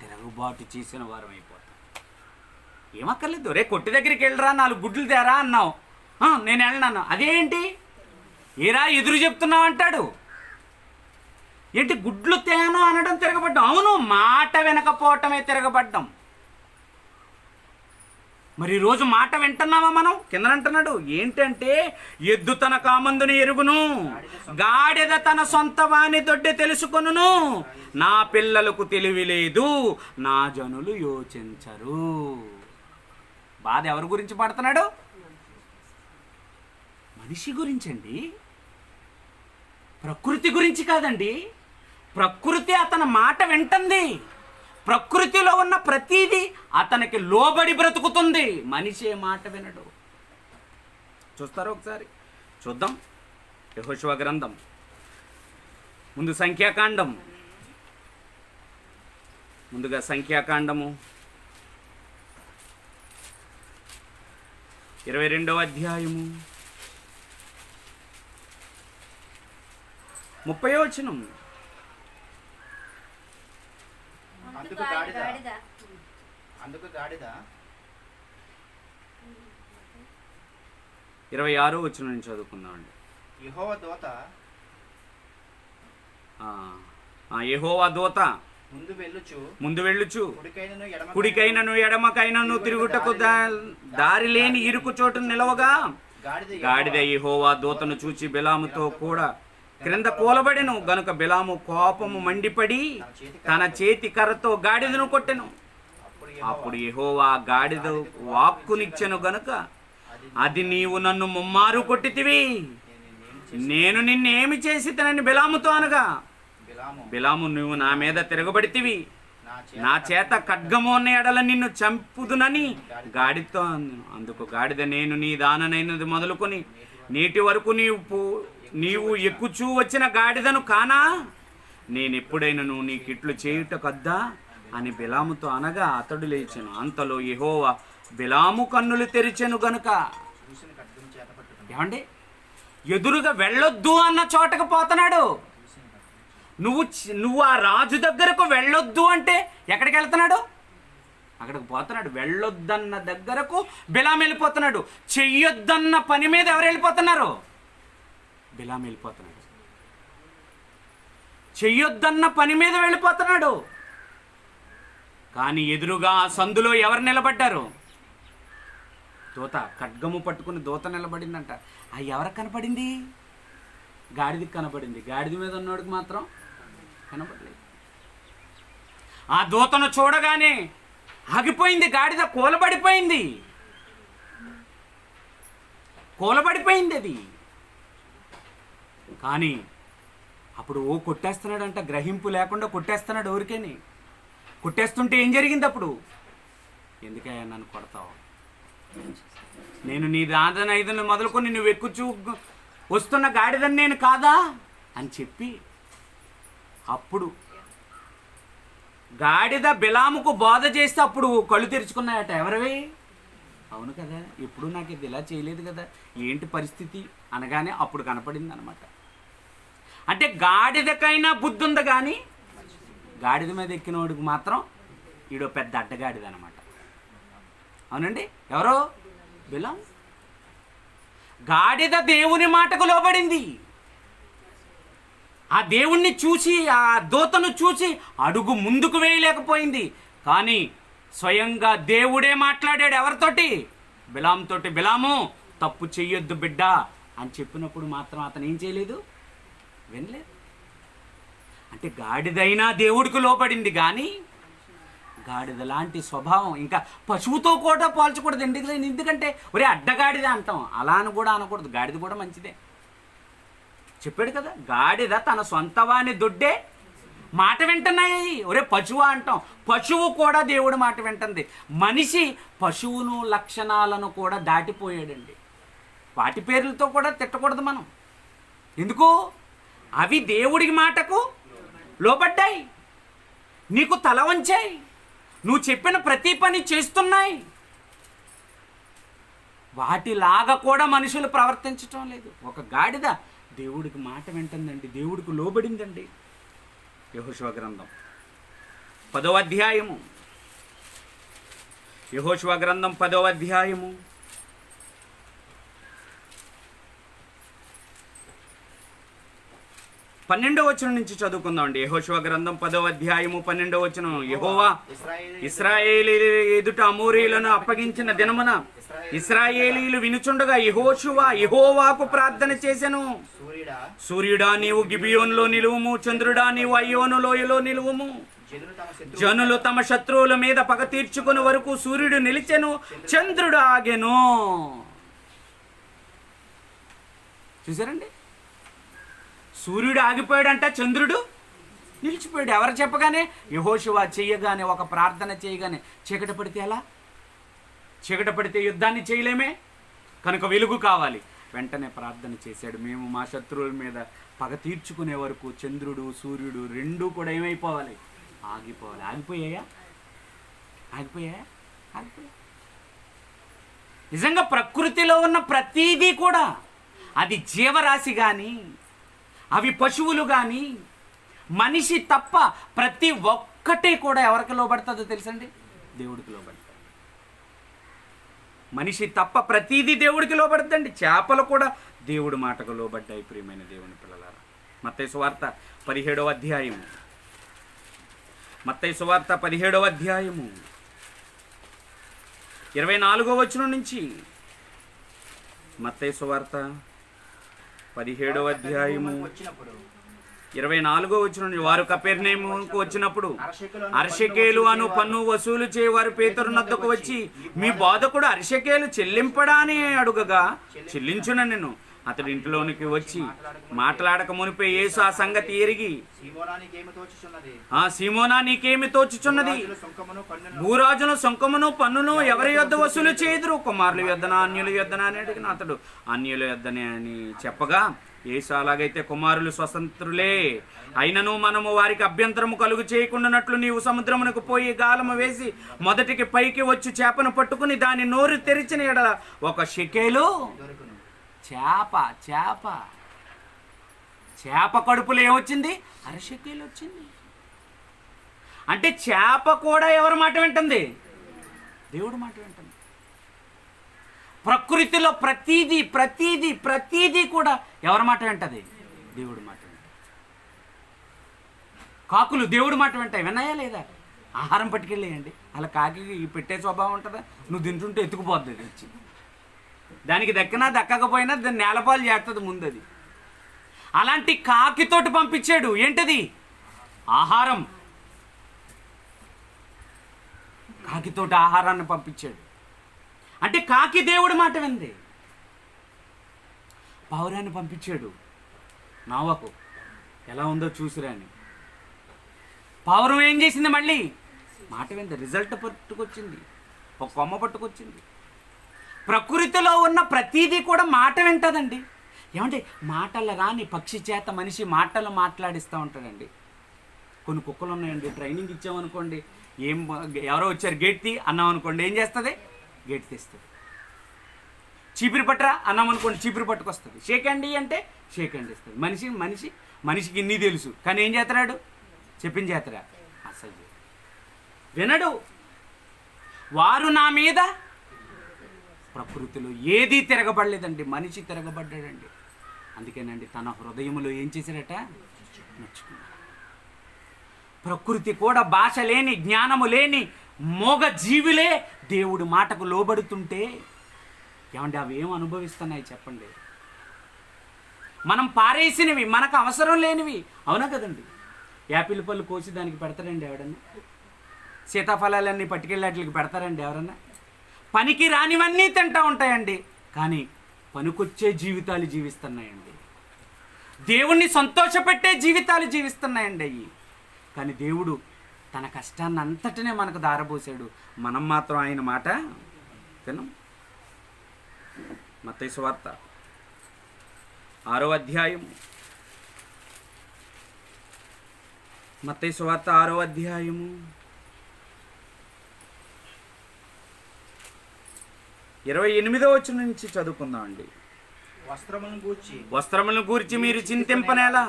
Speaker 1: తిరుగుబాటు చేసిన వారం అయిపోతాం. ఏమక్కర్లేదు, రే కొట్టి దగ్గరికి వెళ్ళరా 4 గుడ్లు తేరా అన్నావు, నేను వెళ్ళను. అదేంటి ఏరా ఎదురు చెప్తున్నావు అంటాడు. ఏంటి గుడ్లు తేను అనడం తిరగబడ్డం? అవును, మాట వినకపోవటమే తిరగబడ్డం. మరి ఈరోజు మాట వింటున్నావా మనం? కింద అంటున్నాడు ఏంటంటే, ఎద్దు తన కామందుని ఎరుగును, గాడిద తన సొంత వాని దొడ్డి తెలుసుకొనును, నా పిల్లలకు తెలివి లేదు, నా జనులు యోచించరు. బాధ ఎవరి గురించి పడుతున్నాడు? మనిషి గురించండి, ప్రకృతి గురించి కాదండి. ప్రకృతి అతని మాట వింటుంది. ప్రకృతిలో ఉన్న ప్రతీది అతనికి లోబడి బ్రతుకుతుంది. మనిషే మాట వినడు. చూస్తారా? ఒకసారి చూద్దాం. యెహోషువ గ్రంథం ముందు సంఖ్యాకాండం, ముందుగా సంఖ్యాకాండము 22వ అధ్యాయము 30వ వచనం.
Speaker 2: అందుకు గాడిద
Speaker 1: 26వ వచనం నుంచి చదువుకుందామండి.
Speaker 2: యెహోవా దూత ముందు వెళ్ళుచు కుడికైనను ఎడమకైనను తిరుగుటకు దారి లేని ఇరుకు చోటు నిలవగా, గాడిద యెహోవా దూతను చూచి బిలాముతో కూడా క్రింద కూలబడెను. గనుక బిలాము కోపము మండిపడి తన చేతి కర్రతో గాడిదను కొట్టెను. అప్పుడు యెహోవా గాడిద వాక్కునిచ్చెను గనుక, అది నీవు నన్ను ముమ్మారు కొట్టితివి, నేను నిన్నేమి చేసి తనని బిలాముతో అనగా, బిలాము నువ్వు నా మీద తిరగబడితివి, నా చేత ఖడ్గము అన్న ఎడల నిన్ను చంపుదునని గాడిదతో అందెను. అందుకు గాడిద, నేను నీ దాననైనది మొదలుకొని నేటి వరకు నీవు ఎక్కుచూ వచ్చిన గాడిదను కానా? నేనెప్పుడైనను నీకిట్లు చేయుటకద్దా అని బిలాముతో అనగా అతడు లేచెను. అంతలో యెహోవా బిలాము కన్నులు తెరిచెను గనుక, ఏమండి ఎదురుగా వెళ్ళొద్దు అన్న చోటకు పోతున్నాడు. నువ్వు ఆ రాజు దగ్గరకు వెళ్ళొద్దు అంటే ఎక్కడికి వెళ్తున్నాడు? అక్కడికి పోతున్నాడు. వెళ్ళొద్దన్న దగ్గరకు బిలాము వెళ్ళిపోతున్నాడు. చెయ్యొద్దన్న పని మీద ఎవరు వెళ్ళిపోతున్నారు? బిలాము వెళ్ళిపోతున్నాడు. చెయ్యొద్దన్న పని మీద వెళ్ళిపోతున్నాడు. కానీ ఎదురుగా ఆ సందులో ఎవరు నిలబడ్డారు? దూత, ఖడ్గము పట్టుకుని దూత నిలబడిందంట. ఆ ఎవరికి కనపడింది? గాడిదకి కనపడింది. గాడిద మీద ఉన్నోడికి మాత్రం కనపడలేదు. ఆ దూతను చూడగానే ఆగిపోయింది గాడిద, కూలబడిపోయింది అది. కానీ అప్పుడు కొట్టేస్తున్నాడంట, గ్రహింపు లేకుండా కొట్టేస్తున్నాడు. ఎవరికేని కొట్టేస్తుంటే ఏం జరిగింది అప్పుడు? ఎందుకయ్యా నన్ను కొడతావు? నేను నీ దాదన ఐదును మొదలుకొని నువ్వు ఎక్కుచూ వస్తున్న గాడిదని నేను కాదా అని చెప్పి అప్పుడు గాడిద బిలాముకు బోధ చేస్తే అప్పుడు కళ్ళు తెరుచుకున్నాయట. ఎవరివి? అవును కదా, ఎప్పుడు నాకు ఇది ఇలా చేయలేదు కదా, ఏంటి పరిస్థితి అనగానే అప్పుడు కనపడింది అనమాట. అంటే గాడిదకైనా బుద్ధి ఉంది, కానీ గాడిద మీద ఎక్కినోడికి మాత్రం ఈడో పెద్ద అడ్డగాడిద అనమాట. అవునండి, ఎవరో బిలాం. గాడిద దేవుని మాటకు లోబడింది. ఆ దేవుణ్ణి చూసి, ఆ దూతను చూసి అడుగు ముందుకు వేయలేకపోయింది. కానీ స్వయంగా దేవుడే మాట్లాడాడు. ఎవరితోటి? బిలాంతోటి. బిలాము, తప్పు చెయ్యొద్దు బిడ్డ అని చెప్పినప్పుడు మాత్రం అతను ఏం చేయలేదు, వినలేదు. అంటే గాడిదైనా దేవుడికి లోబడింది, కానీ గాడిద లాంటి స్వభావం ఇంకా పశువుతో కూడా పోల్చకూడదు. ఎందుకంటే ఒరే అడ్డగాడిద అంటాం, అలా అని కూడా అనకూడదు. గాడిద కూడా మంచిదే. చెప్పాడు కదా, గాడిద తన సొంతవాని దొడ్డే మాట వింటున్నాయి. ఒరే పశువు అంటాం, పశువు కూడా దేవుడి మాట వింటుంది. మనిషి పశువును లక్షణాలను కూడా దాటిపోయాడండి. వాటి పేర్లతో కూడా తిట్టకూడదు మనం. ఎందుకు? అవి దేవుడి మాటకు లోబడ్డాయి, నీకు తల వంచాయి, నువ్వు చెప్పిన ప్రతి పని చేస్తున్నాయి. వాటిలాగా కూడా మనుషులు ప్రవర్తించటం లేదు. ఒక గాడిద దేవుడికి మాట వింటుందండి, దేవుడికి లోబడిందండి. యెహోషువ గ్రంథం 10వ అధ్యాయము, యెహోషువ గ్రంథం 10వ అధ్యాయము 12వ వచనం నుంచి చదువుకుందామండి. యెహోషువ గ్రంథం 10వ అధ్యాయము 12వ వచనం. యెహోవా ఇశ్రాయేలీయుల ఎదుట అమోరీయులను అప్పగించిన దినమున ఇశ్రాయేలీయులు వినుచుండగా యెహోవాకు ప్రార్థన చేసెను. సూర్యుడా నీవు గిబియోనులో నిలువుము, చంద్రుడా నీవు అయ్యోను లోయలో నిలువుము. జనులు తమ శత్రువుల మీద పగ తీర్చుకుని వరకు సూర్యుడు నిలిచెను, చంద్రుడు ఆగెను. చూసారండి, సూర్యుడు ఆగిపోయాడంట, చంద్రుడు నిలిచిపోయాడు. ఎవరు చెప్పగానే? యెహోషువ చెయ్యగానే, ఒక ప్రార్థన చేయగానే. చీకటి పడితే ఎలా? చీకటి పడితే యుద్ధాన్ని చేయలేమే, కనుక వెలుగు కావాలి. వెంటనే ప్రార్థన చేశాడు, మేము మా శత్రువుల మీద పగ తీర్చుకునే వరకు చంద్రుడు సూర్యుడు రెండూ కూడా ఏమైపోవాలి? ఆగిపోవాలి. ఆగిపోయాయా? నిజంగా ప్రకృతిలో ఉన్న ప్రతీదీ కూడా, అది జీవరాశి కానీ, అవి పశువులు కానీ, మనిషి తప్ప ప్రతి ఒక్కటి కూడా ఎవరికి లోబడుతుందో తెలుసండి? దేవుడికి లోబడుతుంది. మనిషి తప్ప ప్రతీదీ దేవుడికి లోబడుతుందండి. చేపలు కూడా దేవుడి మాటకు లోబడ్డాయి. ప్రియమైన దేవుని పిల్లలారా, మత్తయి సువార్త 17వ అధ్యాయము, మత్తయి సువార్త 17వ అధ్యాయము 24వ వచనం నుంచి. మత్తయి సువార్త 17వ అధ్యాయము 24వ వచనం. వారు కపెర్నహూముకు వచ్చినప్పుడు అర్షకేలు అను పన్ను వసూలు చేయవారు పేతురు నద్దకు వచ్చి, మీ బోధకుడు అర్షకేలు చెల్లింపడా అని అడుగగా, చెల్లించునెను. అతడు ఇంట్లోనికి వచ్చి మాట్లాడక మునిపే యేసు ఆ సంగతి ఎరిగి, సీమోనా నీకేమి తోచుచున్నది? భూరాజును సొంకమును పన్నును ఎవరి యొద్ద వసూలు చేయుదురు? కుమారుల యొద్దనా అన్యుల యొద్దనా అని అడిగిన. అతడు అన్యుల యొద్దనే అని చెప్పగా, యేసు అలాగైతే కుమారులు స్వతంత్రులే, అయినను మనము వారికి అభ్యంతరము కలుగు చేయకుండానట్లు నీవు సముద్రమునకు పోయి గాలము వేసి మొదటికి పైకి వచ్చి చేపను పట్టుకుని దాని నోరు తెరిచిన ఎడల 1 షెకెలు చేప కడుపులో ఏమొచ్చింది? 1/2 షెకెలు వచ్చింది. అంటే చేప కూడా ఎవరి మాట వింటుంది? దేవుడి మాట వింటుంది. ప్రకృతిలో ప్రతీది కూడా ఎవరి మాట వింటది? దేవుడి మాట వింటది. కాకులు దేవుడి మాట వింటాయి, విన్నాయా లేదా?
Speaker 1: ఆహారం పట్టుకెళ్ళేయండి. అలా కాకి పెట్టే స్వభావం ఉంటుందా? నువ్వు తింటుంటే ఎత్తుకుపోద్ది అది వచ్చి. దానికి దక్కినా దక్కకపోయినా దాన్ని నేలపాలు చేస్తుంది ముందు అది. అలాంటి కాకితోటి పంపించాడు. ఏంటది? ఆహారం. కాకితోటి ఆహారాన్ని పంపించాడు. అంటే కాకి దేవుడి మాట వింది. పావురాన్ని పంపించాడు నోవహు, ఎలా ఉందో చూసిరాని. పావురం ఏం చేసింది? మళ్ళీ మాట వింది, రిజల్ట్ పట్టుకొచ్చింది, ఒక కొమ్మ పట్టుకొచ్చింది. ప్రకృతిలో ఉన్న ప్రతీదీ కూడా మాట వింటుందండి. ఏమంటే మాటలు రాని పక్షి చేత మనిషి మాటలు మాట్లాడిస్తూ ఉంటాడండి. కొన్ని కుక్కలు ఉన్నాయండి, ట్రైనింగ్ ఇచ్చామనుకోండి, ఎవరో వచ్చారు గేట్ తీ అన్నాం అనుకోండి, ఏం చేస్తుంది? గేట్ తీస్తుంది. చీపిరి పట్టరా అన్నాం అనుకోండి, చీపిరి పట్టుకొస్తుంది. షేక్ హ్యాండ్ అంటే షేక్ హ్యాండ్ ఇస్తుంది. మనిషికి ఇన్ని తెలుసు, కానీ ఏం చేస్తున్నాడు? చెప్పిన చేతరా అసలు వినడు. వారు నా మీద ప్రకృతిలో ఏదీ తిరగబడలేదండి, మనిషి తిరగబడ్డాడండి. అందుకేనండి తన హృదయంలో ఏం చేశాడట? నచ్చుకున్నాడు. ప్రకృతి కూడా భాష లేని, జ్ఞానము లేని మోగ జీవులే దేవుడి మాటకు లోబడుతుంటే ఏమంటే అవి ఏం అనుభవిస్తున్నాయి చెప్పండి? మనం పారేసినవి, మనకు అవసరం లేనివి. అవునా కదండి? యాపిల్ పళ్ళు కోసి దానికి పెడతారండి ఎవడన్నా? సీతాఫలాలన్నీ పట్టుకెళ్ళి వాటికి పెడతారండి ఎవరన్నా? పనికి రానివన్నీ తింటూ ఉంటాయండి, కానీ పనికొచ్చే జీవితాలు జీవిస్తున్నాయండి. దేవుణ్ణి సంతోషపెట్టే జీవితాలు జీవిస్తున్నాయండి అవి. కానీ దేవుడు తన కష్టాన్ని అంతటినే మనకు దారబోసాడు. మనం మాత్రం ఆయన మాట తినం. మత్తయి సువార్త 6వ అధ్యాయము, మత్తయి సువార్త 6వ అధ్యాయము 28వ వచనం నుంచి చదువుకుందాం అండి. వస్త్రములను గూర్చి మీరు చింతింపనేలా,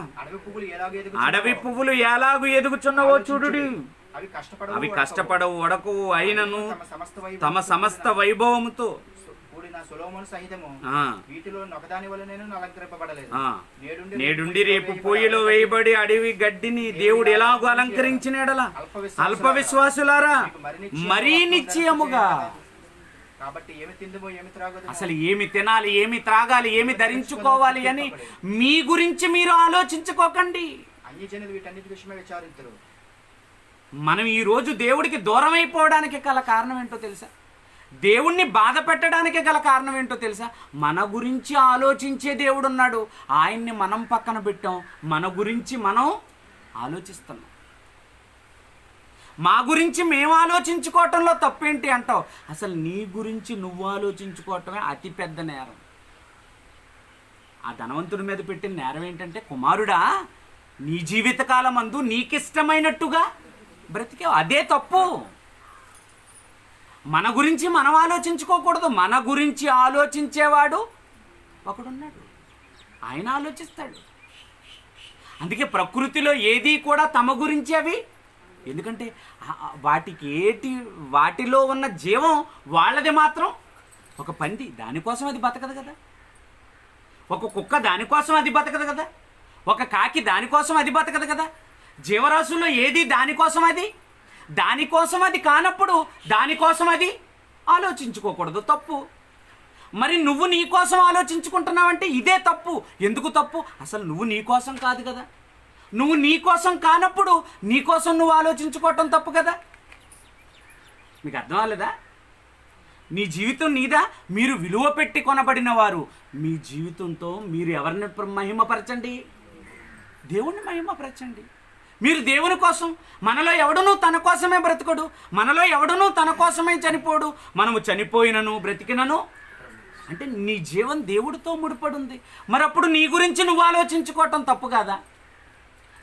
Speaker 1: అడవి పువ్వులు ఎలాగు ఎదుగుచున్నవో చూడుడి. అవి కష్టపడవు, వడకు అయినను తమ సమస్త వైభవముతో నేడుండి రేపు పొయ్యిలో వేయబడి అడవి గడ్డిని దేవుడు ఎలాగో అలంకరించినడలా అల్ప విశ్వాసులారా మరీ నిశ్చయముగా. అసలు ఏమి తినాలి, ఏమి త్రాగాలి, ఏమి ధరించుకోవాలి అని మీ గురించి మీరు ఆలోచించుకోకండి. మనం ఈరోజు దేవుడికి దూరం అయిపోవడానికి గల కారణం ఏంటో తెలుసా? దేవుణ్ణి బాధ పెట్టడానికి గల కారణం ఏంటో తెలుసా? మన గురించి ఆలోచించే దేవుడు ఉన్నాడు, ఆయన్ని మనం పక్కన పెట్టాం. మన గురించి మనం ఆలోచిస్తున్నాం. మా గురించి మేము ఆలోచించుకోవటంలో తప్పేంటి అంటావు? అసలు నీ గురించి నువ్వు ఆలోచించుకోవటమే అతిపెద్ద నేరం. ఆ ధనవంతుడి మీద పెట్టిన నేరం ఏంటంటే, కుమారుడా నీ జీవితకాలం అందు నీకిష్టమైనట్టుగా బ్రతికావు, అదే తప్పు. మన గురించి మనం ఆలోచించుకోకూడదు. మన గురించి ఆలోచించేవాడు ఒకడున్నాడు, ఆయన ఆలోచిస్తాడు. అందుకే ప్రకృతిలో ఏది కూడా తమ గురించి అవి, ఎందుకంటే వాటిలో ఉన్న జీవం వాళ్ళది మాత్రం. ఒక పంది దానికోసం అది బతకదు కదా, ఒక కుక్క దానికోసం అది బతకదు కదా, ఒక కాకి దానికోసం అది బతకదు కదా. జీవరాశుల్లో ఏది దానికోసం అది కానప్పుడు దానికోసం అది ఆలోచించుకోకూడదు, తప్పు. మరి నువ్వు నీ కోసం ఆలోచించుకుంటున్నావంటే ఇదే తప్పు. ఎందుకు తప్పు? అసలు నువ్వు నీ కోసం కాదు కదా. నువ్వు నీ కోసం కానప్పుడు నీ కోసం నువ్వు ఆలోచించుకోవటం తప్పు కదా. మీకు అర్థం అవ్వలేదా? నీ జీవితం నీదా, మీరు విలువ పెట్టి కొనబడిన వారు. మీ జీవితంతో మీరు ఎవరిని మహిమపరచండి? దేవుణ్ణి మహిమపరచండి. మీరు దేవుని కోసం. మనలో ఎవడునూ తన కోసమే బ్రతకడు, మనలో ఎవడునూ తన కోసమే చనిపోడు. మనము చనిపోయినను బ్రతికినను అంటే నీ జీవం దేవుడితో ముడిపడుంది. మరి అప్పుడు నీ గురించి నువ్వు ఆలోచించుకోవటం తప్పు కాదా?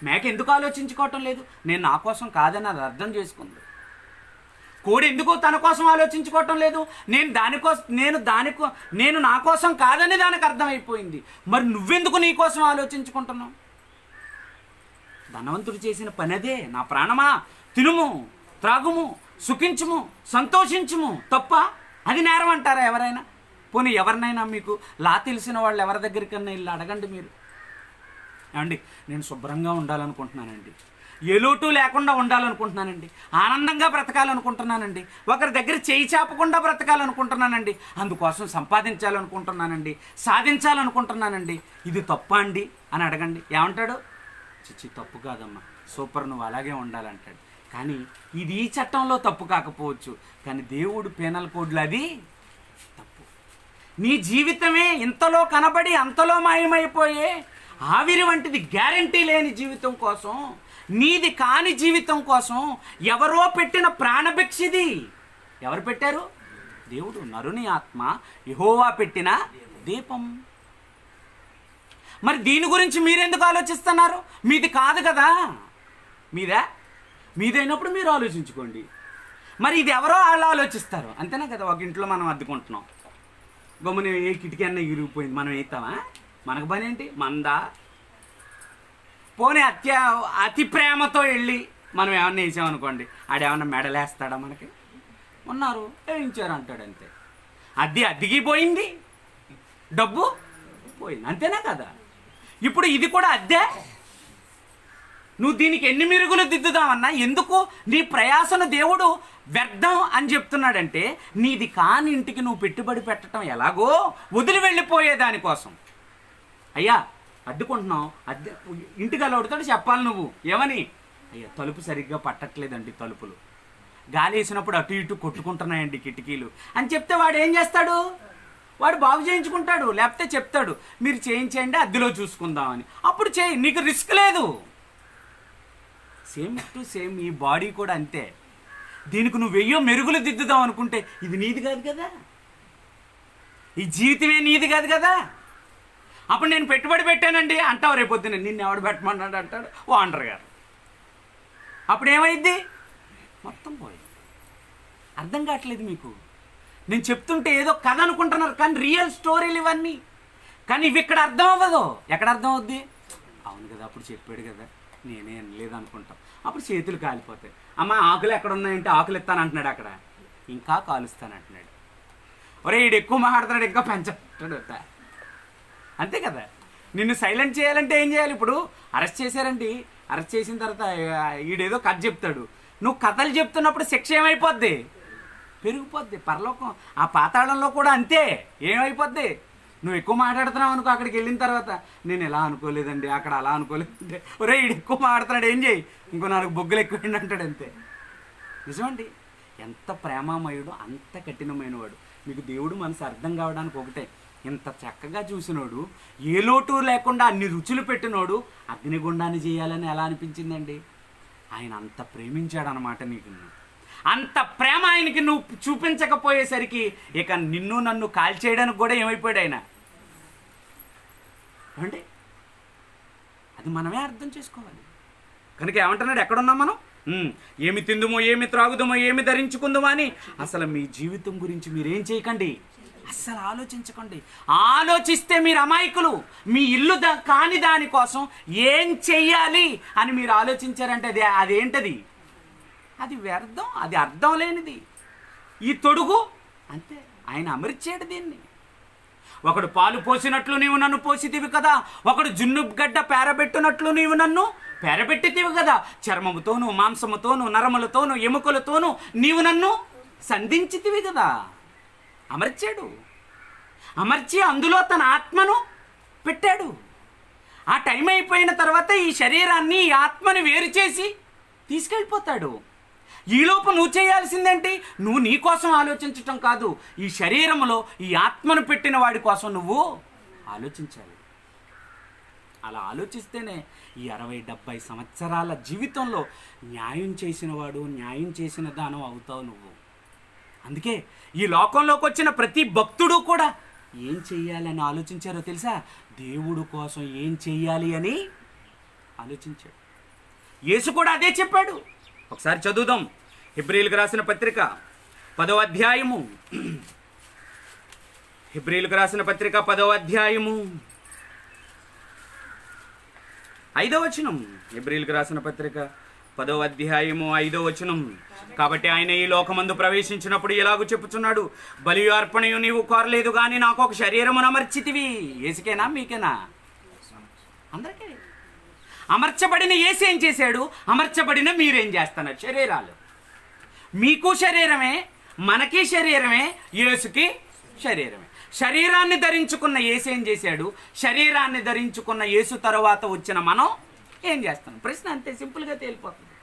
Speaker 1: మేక ఎందుకు ఆలోచించుకోవటం లేదు? నేను నా కోసం కాదని అది అర్థం చేసుకుంది. కోడి ఎందుకు తన కోసం ఆలోచించుకోవటం లేదు? నేను నా కోసం కాదని దానికి అర్థమైపోయింది. మరి నువ్వెందుకు నీ కోసం ఆలోచించుకుంటున్నావు? ధనవంతుడు చేసిన పని అదే. నా ప్రాణమా తినుము, త్రాగుము, సుఖించుము, సంతోషించుము. తప్ప? అది నేరం అంటారా ఎవరైనా? పోనీ ఎవరినైనా మీకు తెలిసిన వాళ్ళు ఎవరి దగ్గరికన్నా ఇల్లు అడగండి మీరు. ఏమండి నేను శుభ్రంగా ఉండాలనుకుంటున్నానండి, ఏ లోటు లేకుండా ఉండాలనుకుంటున్నానండి, ఆనందంగా బ్రతకాలనుకుంటున్నానండి, ఒకరి దగ్గర చేయి చాపకుండా బ్రతకాలనుకుంటున్నానండి, అందుకోసం సంపాదించాలనుకుంటున్నానండి, సాధించాలనుకుంటున్నానండి. ఇది తప్పా అండి అని అడగండి. ఏమంటాడు? చిచ్చి తప్పు కాదమ్మా, సూపర్, నువ్వు అలాగే ఉండాలంటాడు. కానీ ఇది ఈ చట్టంలో తప్పు కాకపోవచ్చు, కానీ దేవుడు పీనల్ కోడ్లు అది తప్పు. నీ జీవితమే ఇంతలో కనబడి అంతలో మాయమైపోయే ఆవిరి వంటిది, గ్యారంటీ లేని జీవితం కోసం, నీది కాని జీవితం కోసం ఎవరో పెట్టిన ప్రాణభిక్షిది. ఎవరు పెట్టారు? దేవుడు. నరుని ఆత్మ యెహోవా పెట్టిన దీపం. మరి దీని గురించి మీరెందుకు ఆలోచిస్తున్నారు? మీది కాదు కదా. మీదైనప్పుడు మీరు ఆలోచించుకోండి. మరి ఇది ఎవరో వాళ్ళు ఆలోచిస్తారు, అంతేనా కదా. ఒక ఇంట్లో మనం అద్దుకుంటున్నాం, గమ్మున ఏ కిటికీ అన్న ఇరిగిపోయింది, మనం వేస్తామా? మనకు పని ఏంటి? మందా? పోనీ అతి ప్రేమతో వెళ్ళి మనం ఏమన్నా వేసామనుకోండి, ఆడేమన్నా మెడలేస్తాడా? మనకి ఉన్నారు వేయించారు అంటాడు, అంతే. అద్దెకి పోయింది, డబ్బు పోయింది, అంతేనా కదా. ఇప్పుడు ఇది కూడా అద్దె. నువ్వు దీనికి ఎన్ని మెరుగులు దిద్దుదామన్నా ఎందుకు? నీ ప్రయాసను దేవుడు వ్యర్థం అని చెప్తున్నాడంటే, నీది కాని ఇంటికి నువ్వు పెట్టుబడి పెట్టడం ఎలాగో వదిలి వెళ్ళిపోయే దానికోసం. అయ్యా అడ్డుకుంటున్నావు, ఇంటికి అలవాడుతాడు చెప్పాలి నువ్వు. ఏమని? అయ్యా తలుపు సరిగ్గా పట్టట్లేదండి, తలుపులు గాలి వేసినప్పుడు అటు ఇటు కొట్టుకుంటున్నాయండి కిటికీలు అని చెప్తే వాడు ఏం చేస్తాడు? వాడు బాగు చేయించుకుంటాడు, లేకపోతే చెప్తాడు మీరు చేయించేయండి, అద్దెలో చూసుకుందామని. అప్పుడు చేయి, నీకు రిస్క్ లేదు. సేమ్ టు సేమ్ ఈ బాడీ కూడా అంతే. దీనికి నువ్వు వెయ్యో మెరుగులు దిద్దుదాం అనుకుంటే ఇది నీది కాదు కదా, ఈ జీవితమే నీది కాదు కదా. అప్పుడు నేను పెట్టుబడి పెట్టానండి అంటావు, రేపొద్దున నిన్ను ఎవడు పెట్టమన్నాడు అంటాడు ఓనర్ గారు. అప్పుడు ఏమైంది? మొత్తం పోయింది. అర్థం కావట్లేదు మీకు. నేను చెప్తుంటే ఏదో కథ అనుకుంటున్నారు, కానీ రియల్ స్టోరీలు ఇవన్నీ. కానీ ఇవి ఇక్కడ అర్థం అవ్వదు. ఎక్కడ అర్థం అవుద్ది? అవును కదా, అప్పుడు చెప్పాడు కదా, నేనే అనలేదు అనుకుంటాం. అప్పుడు చేతులు కాలిపోతాయి. అమ్మ ఆకులు ఎక్కడ ఉన్నాయంటే ఆకులు ఎత్తాను అంటున్నాడు, అక్కడ ఇంకా కాలుస్తాను అంటున్నాడు. ఒరే ఈడు ఎక్కువ మాట్లాడుతున్నాడు, ఇంకా పెంచాడు, అంతే కదా. నిన్ను సైలెంట్ చేయాలంటే ఏం చేయాలి? ఇప్పుడు అరెస్ట్ చేశారండి, అరెస్ట్ చేసిన తర్వాత ఈడేదో కథ చెప్తాడు, నువ్వు కథలు చెప్తున్నప్పుడు శిక్ష ఏమైపోద్ది? పెరిగిపోద్ది. పరలోకం ఆ పాతాళంలో కూడా అంతే. ఏమైపోద్ది? నువ్వు ఎక్కువ మాట్లాడుతున్నావు అనుకో, అక్కడికి వెళ్ళిన తర్వాత నేను ఎలా అనుకోలేదండి, అక్కడ అలా అనుకోలేదంటే, ఒరే ఈడు ఎక్కువ మాట్లాడుతున్నాడు, ఏం చేయి, ఇంకో 4 బొగ్గులు ఎక్కువ అంటాడు, అంతే. నిజమండి. ఎంత ప్రేమామయుడు, అంత కఠినమైన వాడు. మీకు దేవుడు మనసు అర్థం కావడానికి ఒకటే, ఇంత చక్కగా చూసినోడు, ఏ లోటు లేకుండా అన్ని రుచులు పెట్టినోడు అగ్నిగుండాన్ని చేయాలని ఎలా అనిపించిందండి? ఆయన అంత ప్రేమించాడనమాట నీకు. అంత ప్రేమ ఆయనకి నువ్వు చూపించకపోయేసరికి ఇక నిన్ను నన్ను కాల్చేయడానికి కూడా ఏమైపోయాడు ఆయన అంటే. అది మనమే అర్థం చేసుకోవాలి. కనుక ఏమంటున్నాడు? ఎక్కడున్నాం మనం? ఏమి తిందుమో, ఏమి త్రాగుదామో, ఏమి ధరించుకుందామో అని అసలు మీ జీవితం గురించి మీరేం చేయకండి, అస్సలు ఆలోచించకండి. ఆలోచిస్తే మీరు అమాయకులు. మీ ఇల్లు కాని దానికోసం ఏం చెయ్యాలి అని మీరు ఆలోచించారంటే అదేంటది? అది వ్యర్థం, అది అర్థం లేనిది. ఈ తొడుగు అంతే, ఆయన అమర్చాడు దీన్ని. ఒకడు పాలు పోసినట్లు నీవు నన్ను పోసితివి కదా, ఒకడు జున్ను గడ్డ పేరబెట్టినట్లు నీవు నన్ను పేరబెట్టితివి కదా, చర్మముతోను మాంసముతోను నరములతోను ఎముకలతోను నీవు నన్ను సంధించితివి కదా. అమర్చాడు, అమర్చి అందులో తన ఆత్మను పెట్టాడు. ఆ టైం అయిపోయిన తర్వాత ఈ శరీరాన్ని, ఈ ఆత్మని వేరు చేసి తీసుకెళ్ళిపోతాడు. ఈలోపు నువ్వు చేయాల్సిందేంటి? నువ్వు నీ కోసం ఆలోచించటం కాదు, ఈ శరీరంలో ఈ ఆత్మను పెట్టిన వాడి కోసం నువ్వు ఆలోచించాలి. అలా ఆలోచిస్తేనే ఈ 60-70 సంవత్సరాల జీవితంలో న్యాయం చేసిన వాడు, న్యాయం చేసిన దానం అవుతావు నువ్వు. అందుకే ఈ లోకంలోకి వచ్చిన ప్రతి భక్తుడు కూడా ఏం చెయ్యాలని ఆలోచించారో తెలుసా? దేవుడు కోసం ఏం చెయ్యాలి అని ఆలోచించాడు. యేసు కూడా అదే చెప్పాడు. ఒకసారి చదువుదాం. హెబ్రీయులకు రాసిన పత్రిక 10వ అధ్యాయము. హెబ్రీయులకు రాసిన పత్రిక 10వ అధ్యాయము 5వ వచనం. హెబ్రీయులకు రాసిన పత్రిక 10వ అధ్యాయము 5వ వచనం. కాబట్టి ఆయన ఈ లోకమందు ప్రవేశించినప్పుడు ఇలాగూ చెప్పుచున్నాడు, బలి అర్పణయు నీవు కోరలేదు కానీ నాకు ఒక శరీరమును అమర్చితివి. ఏసుకేనా మీకేనా? అందరికీ.
Speaker 2: అమర్చబడిన యేసు ఏం చేశాడు? అమర్చబడిన మీరేం చేస్తున్నారు? శరీరాలు. మీకు శరీరమే, మనకి శరీరమే, యేసుకి శరీరమే. శరీరాన్ని ధరించుకున్న యేసు ఏం చేశాడు? శరీరాన్ని ధరించుకున్న యేసు తరువాత వచ్చిన మనం ఏం చేస్తాం? ప్రశ్న అంతే సింపుల్గా తేలిపోతుంది.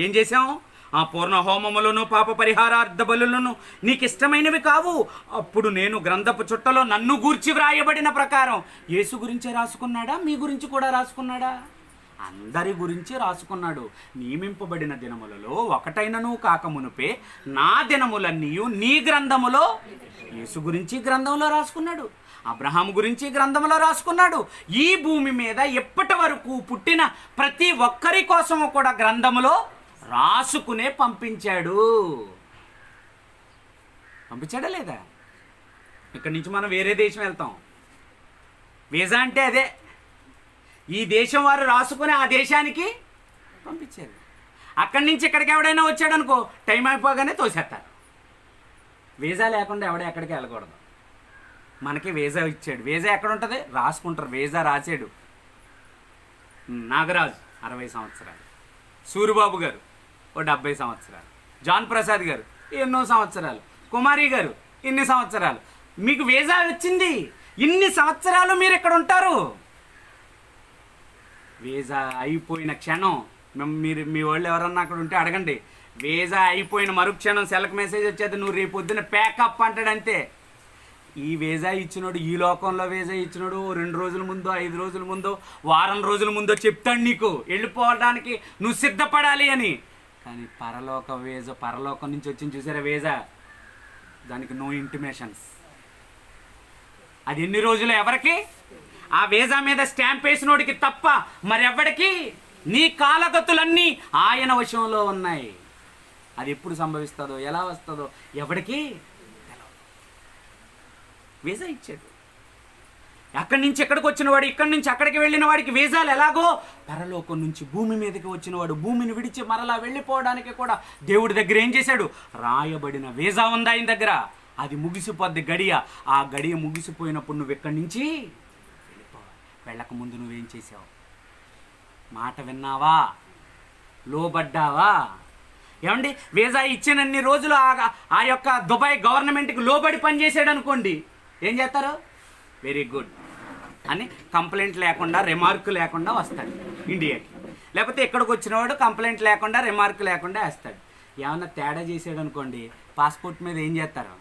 Speaker 2: ఏం చేసాం? పూర్ణ హోమములను పాప పరిహారార్థ బలులను నీకు ఇష్టమైనవి కావు. అప్పుడు నేను గ్రంథపు చుట్టలో నన్ను గూర్చి వ్రాయబడిన ప్రకారం యేసు గురించే రాసుకున్నాడా? మీ గురించి కూడా రాసుకున్నాడా? అందరి గురించి రాసుకున్నాడు. నియమింపబడిన దినములలో ఒకటైనను కాకమునుపే నా దినములన్నీయు నీ గ్రంథములో, యేసు గురించి గ్రంథంలో రాసుకున్నాడు. అబ్రహాము గురించి గ్రంథంలో రాసుకున్నాడు. ఈ భూమి మీద ఎప్పటి వరకు పుట్టిన ప్రతి ఒక్కరి కోసము కూడా గ్రంథములో రాసుకునే పంపించాడా లేదా? ఇక్కడి నుంచి మనం వేరే దేశం వెళ్తాం. వీసా అంటే అదే. ఈ దేశం వారు రాసుకుని ఆ దేశానికి పంపించారు. అక్కడి నుంచి ఇక్కడికి ఎవడైనా వచ్చాడు అనుకో, టైం అయిపోగానే తోసేస్తారు. వీసా లేకుండా ఎవడ ఎక్కడికి వెళ్ళకూడదు. మనకి వీసా ఇచ్చాడు. వీసా ఎక్కడ ఉంటుంది? రాసుకుంటారు. వీసా రాసాడు నాగరాజు 60 సంవత్సరాలు, సూరిబాబు గారు 70 సంవత్సరాలు, జాన్ ప్రసాద్ గారు ఎన్నో సంవత్సరాలు, కుమారి గారు ఇన్ని సంవత్సరాలు. మీకు వీసా వచ్చింది. ఇన్ని సంవత్సరాలు మీరు ఇక్కడ ఉంటారు. వీసా అయిపోయిన క్షణం మీరు మీ వాళ్ళు ఎవరన్నా అక్కడ ఉంటే అడగండి. వీసా అయిపోయిన మరుక్షణం సెల్కి మెసేజ్ వచ్చేది, నువ్వు రేపు పొద్దున్న ప్యాకప్ అంటాడు. అంతే. ఈ వీసా ఇచ్చినోడు, ఈ లోకంలో వీసా ఇచ్చినోడు 2 రోజుల ముందో, 5 రోజుల ముందో, వారం రోజుల ముందో చెప్తాడు నీకు వెళ్ళిపోవడానికి నువ్వు సిద్ధపడాలి అని. కానీ పరలోక వీసా, పరలోకం నుంచి వచ్చింది చూసారా వీసా, దానికి నో ఇంటిమేషన్స్. అది ఎన్ని రోజులు ఎవరికి? ఆ వీసా మీద స్టాంప్ వేసినోడికి తప్ప మరెవ్వడికి. నీ కాలగతులన్నీ ఆయన వశంలో ఉన్నాయి. అది ఎప్పుడు సంభవిస్తుందో, ఎలా వస్తుందో ఎవడికి తెలియదు. వీసా ఇచ్చాడు. అక్కడి నుంచి ఎక్కడికి వచ్చినవాడు, ఇక్కడి నుంచి అక్కడికి వెళ్ళిన వాడికి వీసాలు ఎలాగో, పరలోకం నుంచి భూమి మీదకి వచ్చినవాడు భూమిని విడిచి మరలా వెళ్ళిపోవడానికి కూడా దేవుడి దగ్గర ఏం చేశాడు? రాయబడిన వీసా ఉంది ఆయన దగ్గర. అది ముగిసిపోద్ది గడియ. ఆ గడియ ముగిసిపోయినప్పుడు నువ్వు ఇక్కడి నుంచి వెళ్ళిపోవాలి. వెళ్ళక ముందు నువ్వేం చేసావు? మాట విన్నావా? లోబడ్డావా? ఏమండి, వీసా ఇచ్చినన్ని రోజులు ఆ యొక్క దుబాయ్ గవర్నమెంట్కి లోబడి పనిచేసాడు అనుకోండి, ఏం చేస్తారు? వెరీ గుడ్ అని కంప్లైంట్ లేకుండా, రిమార్క్ లేకుండా వస్తాడు ఇండియాకి. లేకపోతే ఇక్కడికి వచ్చినవాడు కంప్లైంట్ లేకుండా, రిమార్క్ లేకుండా వేస్తాడు. ఏమన్నా తేడా చేసాడు అనుకోండి, పాస్పోర్ట్ మీద ఏం చేస్తారు?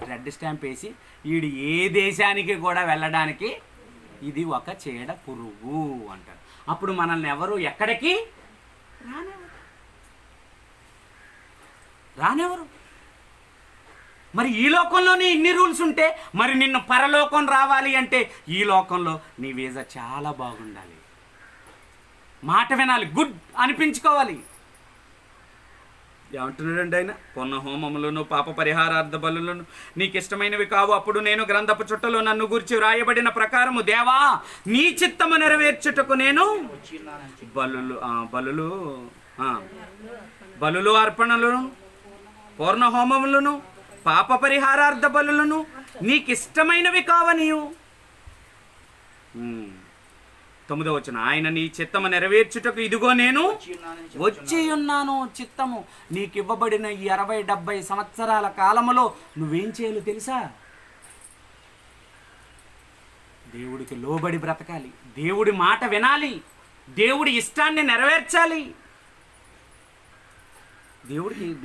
Speaker 2: రెడ్ స్టాంప్ వేసి వీడు ఏ దేశానికి కూడా వెళ్ళడానికి ఇది ఒక చీడ పురుగు అంటారు. అప్పుడు మనల్ని ఎవరు ఎక్కడికి రానివ్వరు. మరి ఈ లోకంలోనే ఇన్ని రూల్స్ ఉంటే మరి నిన్ను పరలోకం రావాలి అంటే ఈ లోకంలో నీ వీసా చాలా బాగుండాలి. మాట వినాలి, గుడ్ అనిపించుకోవాలి. ఏమంటున్నాడండి ఆయన? పొన్న హోమములను పాప పరిహారార్థ బలులను నీకు ఇష్టమైనవి కావు. అప్పుడు నేను గ్రంథపు చుట్టలో నన్ను గురించి వ్రాయబడిన ప్రకారము దేవా నీ చిత్తము నెరవేర్చుటకు నేను బలులు అర్పణలను, పూర్ణ హోమములను, పాప పరిహారార్థ బలులను నీకు ఇష్టమైనవి కావనియు. 9వ వచనం, ఆయన నీ చిత్తము నెరవేర్చుటకు ఇదిగో నేను వచ్చి ఉన్నాను. చిత్తము నీకు ఇవ్వబడిన ఈ 60-70 సంవత్సరాల కాలములో నువ్వేం చేయాలో తెలుసా? దేవుడికి లోబడి బ్రతకాలి, దేవుడి మాట వినాలి, దేవుడి ఇష్టాన్ని నెరవేర్చాలి.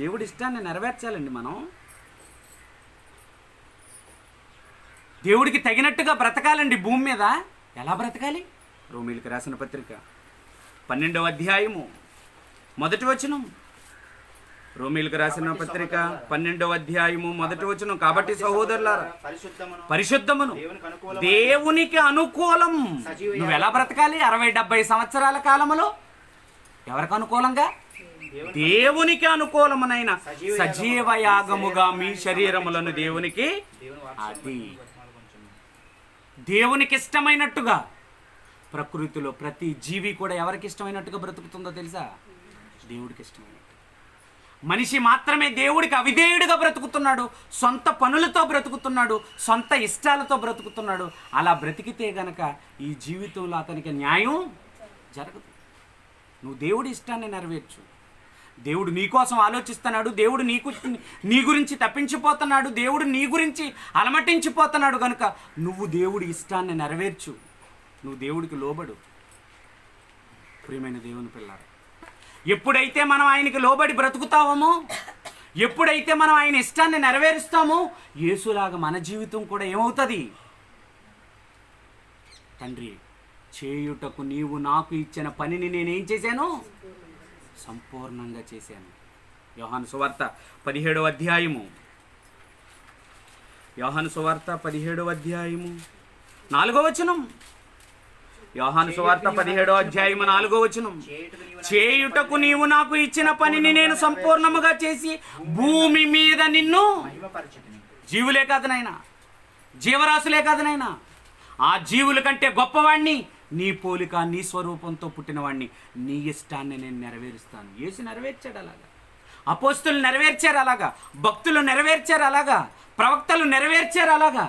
Speaker 2: దేవుడి ఇష్టాన్ని నెరవేర్చాలండి. మనం దేవుడికి తగినట్టుగా బ్రతకాలండి భూమి మీద. ఎలా బ్రతకాలి? రోమీయులకు రాసిన పత్రిక 12వ అధ్యాయము 1వ వచనం. రోమీయులకు రాసిన పత్రిక 12వ అధ్యాయము 1వ వచనం. కాబట్టి సహోదరులారా, పరిశుద్ధమును దేవునికి అనుకూలం. నువ్వు ఎలా బ్రతకాలి? 60-70 సంవత్సరాల కాలంలో ఎవరికి అనుకూలంగా? దేవునికి అనుకూలమునైన సజీవ యాగముగా మీ శరీరములను దేవునికి, అది దేవునికి ఇష్టమైనట్టుగా. ప్రకృతిలో ప్రతి జీవి కూడా ఎవరికి ఇష్టమైనట్టుగా బ్రతుకుతుందో తెలుసా? దేవుడికి ఇష్టమైనట్టు. మనిషి మాత్రమే దేవుడికి అవిధేయుడిగా బ్రతుకుతున్నాడు, సొంత పనులతో బ్రతుకుతున్నాడు, సొంత ఇష్టాలతో బ్రతుకుతున్నాడు. అలా బ్రతికితే గనక ఈ జీవితంలో అతనికి న్యాయం జరగదు. నువ్వు దేవుడి ఇష్టాన్ని నెరవేర్చు. దేవుడు నీ కోసం ఆలోచిస్తున్నాడు, దేవుడు నీ గురించి తప్పించిపోతున్నాడు, దేవుడు నీ గురించి అలమటించిపోతున్నాడు. కనుక నువ్వు దేవుడి ఇష్టాన్ని నెరవేర్చు, నువ్వు దేవుడికి లోబడు. ప్రియమైన దేవుని పిల్లారా, ఎప్పుడైతే మనం ఆయనకి లోబడి బ్రతుకుతామో, ఎప్పుడైతే మనం ఆయన ఇష్టాన్ని నెరవేరుస్తామో, యేసులాగా మన జీవితం కూడా ఏమవుతుంది? తండ్రి, చేయుటకు నీవు నాకు ఇచ్చిన పనిని నేనేం చేశాను? సంపూర్ణంగా చేశాను. యోహాను సువార్త 17వ అధ్యాయము, యోహాను సువార్త 17వ అధ్యాయము 4వ వచనం. యోహాను సువార్త 17వ అధ్యాయము 4వ వచనం. చేయుటకు నీవు నాకు ఇచ్చిన పనిని నేను సంపూర్ణముగా చేసి భూమి మీద నిన్ను, జీవులే కాదు నాయనా, జీవరాశులే కాదు నాయనా, ఆ జీవుల కంటే గొప్పవాణ్ణి, నీ పోలిక నీ స్వరూపంతో పుట్టినవాడిని, నీ ఇష్టాన్ని నేను నెరవేరుస్తాను. యేసు నెరవేర్చాడు అలాగా, అపోస్తులు నెరవేర్చారు అలాగా, భక్తులు నెరవేర్చారు అలాగా, ప్రవక్తలు నెరవేర్చారు అలాగా.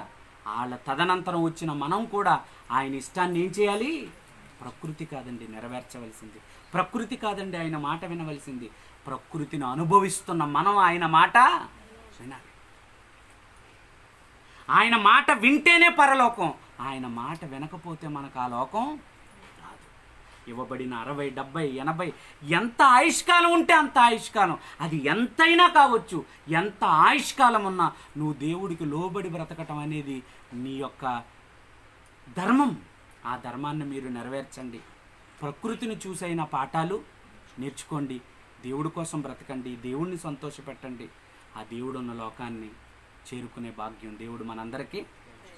Speaker 2: వాళ్ళ తదనంతరం వచ్చిన మనం కూడా ఆయన ఇష్టాన్ని ఏం చేయాలి? ప్రకృతి కాదండి నెరవేర్చవలసింది, ప్రకృతి కాదండి ఆయన మాట వినవలసింది, ప్రకృతిని అనుభవిస్తున్న మనం ఆయన మాట వినాలి. ఆయన మాట వింటేనే పరలోకం, ఆయన మాట వినకపోతే మనకు ఆ లోకం రాదు. ఇవ్వబడిన 60, 70, 80 ఎంత ఆయుష్కాలం ఉంటే అంత ఆయుష్కాలం, అది ఎంతైనా కావచ్చు. ఎంత ఆయుష్కాలం ఉన్నా నువ్వు దేవుడికి లోబడి బ్రతకటం అనేది నీ యొక్క ధర్మం. ఆ ధర్మాన్ని మీరు నెరవేర్చండి. ప్రకృతిని చూసైన పాఠాలు నేర్చుకోండి, దేవుడి కోసం బ్రతకండి, దేవుణ్ణి సంతోషపెట్టండి. ఆ దేవుడున్న లోకాన్ని చేరుకునే భాగ్యం దేవుడు మనందరికీ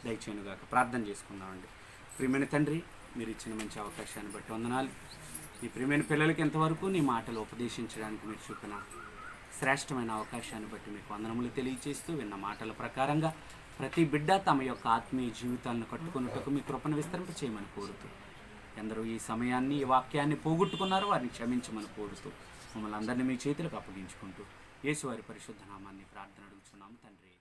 Speaker 2: దయచేయునుగాక. ప్రార్థన చేసుకుందామండి. ప్రియమైన తండ్రి, మీరు ఇచ్చిన మంచి అవకాశాన్ని బట్టి వందనాలు. ఈ ప్రియమైన పిల్లలకి ఎంతవరకు నీ మాటలు ఉపదేశించడానికి మీరు చూపిన శ్రేష్టమైన అవకాశాన్ని బట్టి మీకు వందనములు తెలియజేస్తూ, విన్న మాటల ప్రకారంగా ప్రతి బిడ్డ తమ యొక్క ఆత్మీయ జీవితాలను కట్టుకున్నట్టుకు మీ కృపను విస్తరింప చేయమని కోరుతూ, ఎందరూ ఈ సమయాన్ని ఈ వాక్యాన్ని పోగొట్టుకున్నారో వారిని క్షమించమని కోరుతూ, మమ్మల్ని అందరినీ మీ చేతులకు అప్పగించుకుంటూ యేసు వారి పరిశుద్ధ నామాన్ని ప్రార్థన అడుగుతున్నాము తండ్రి.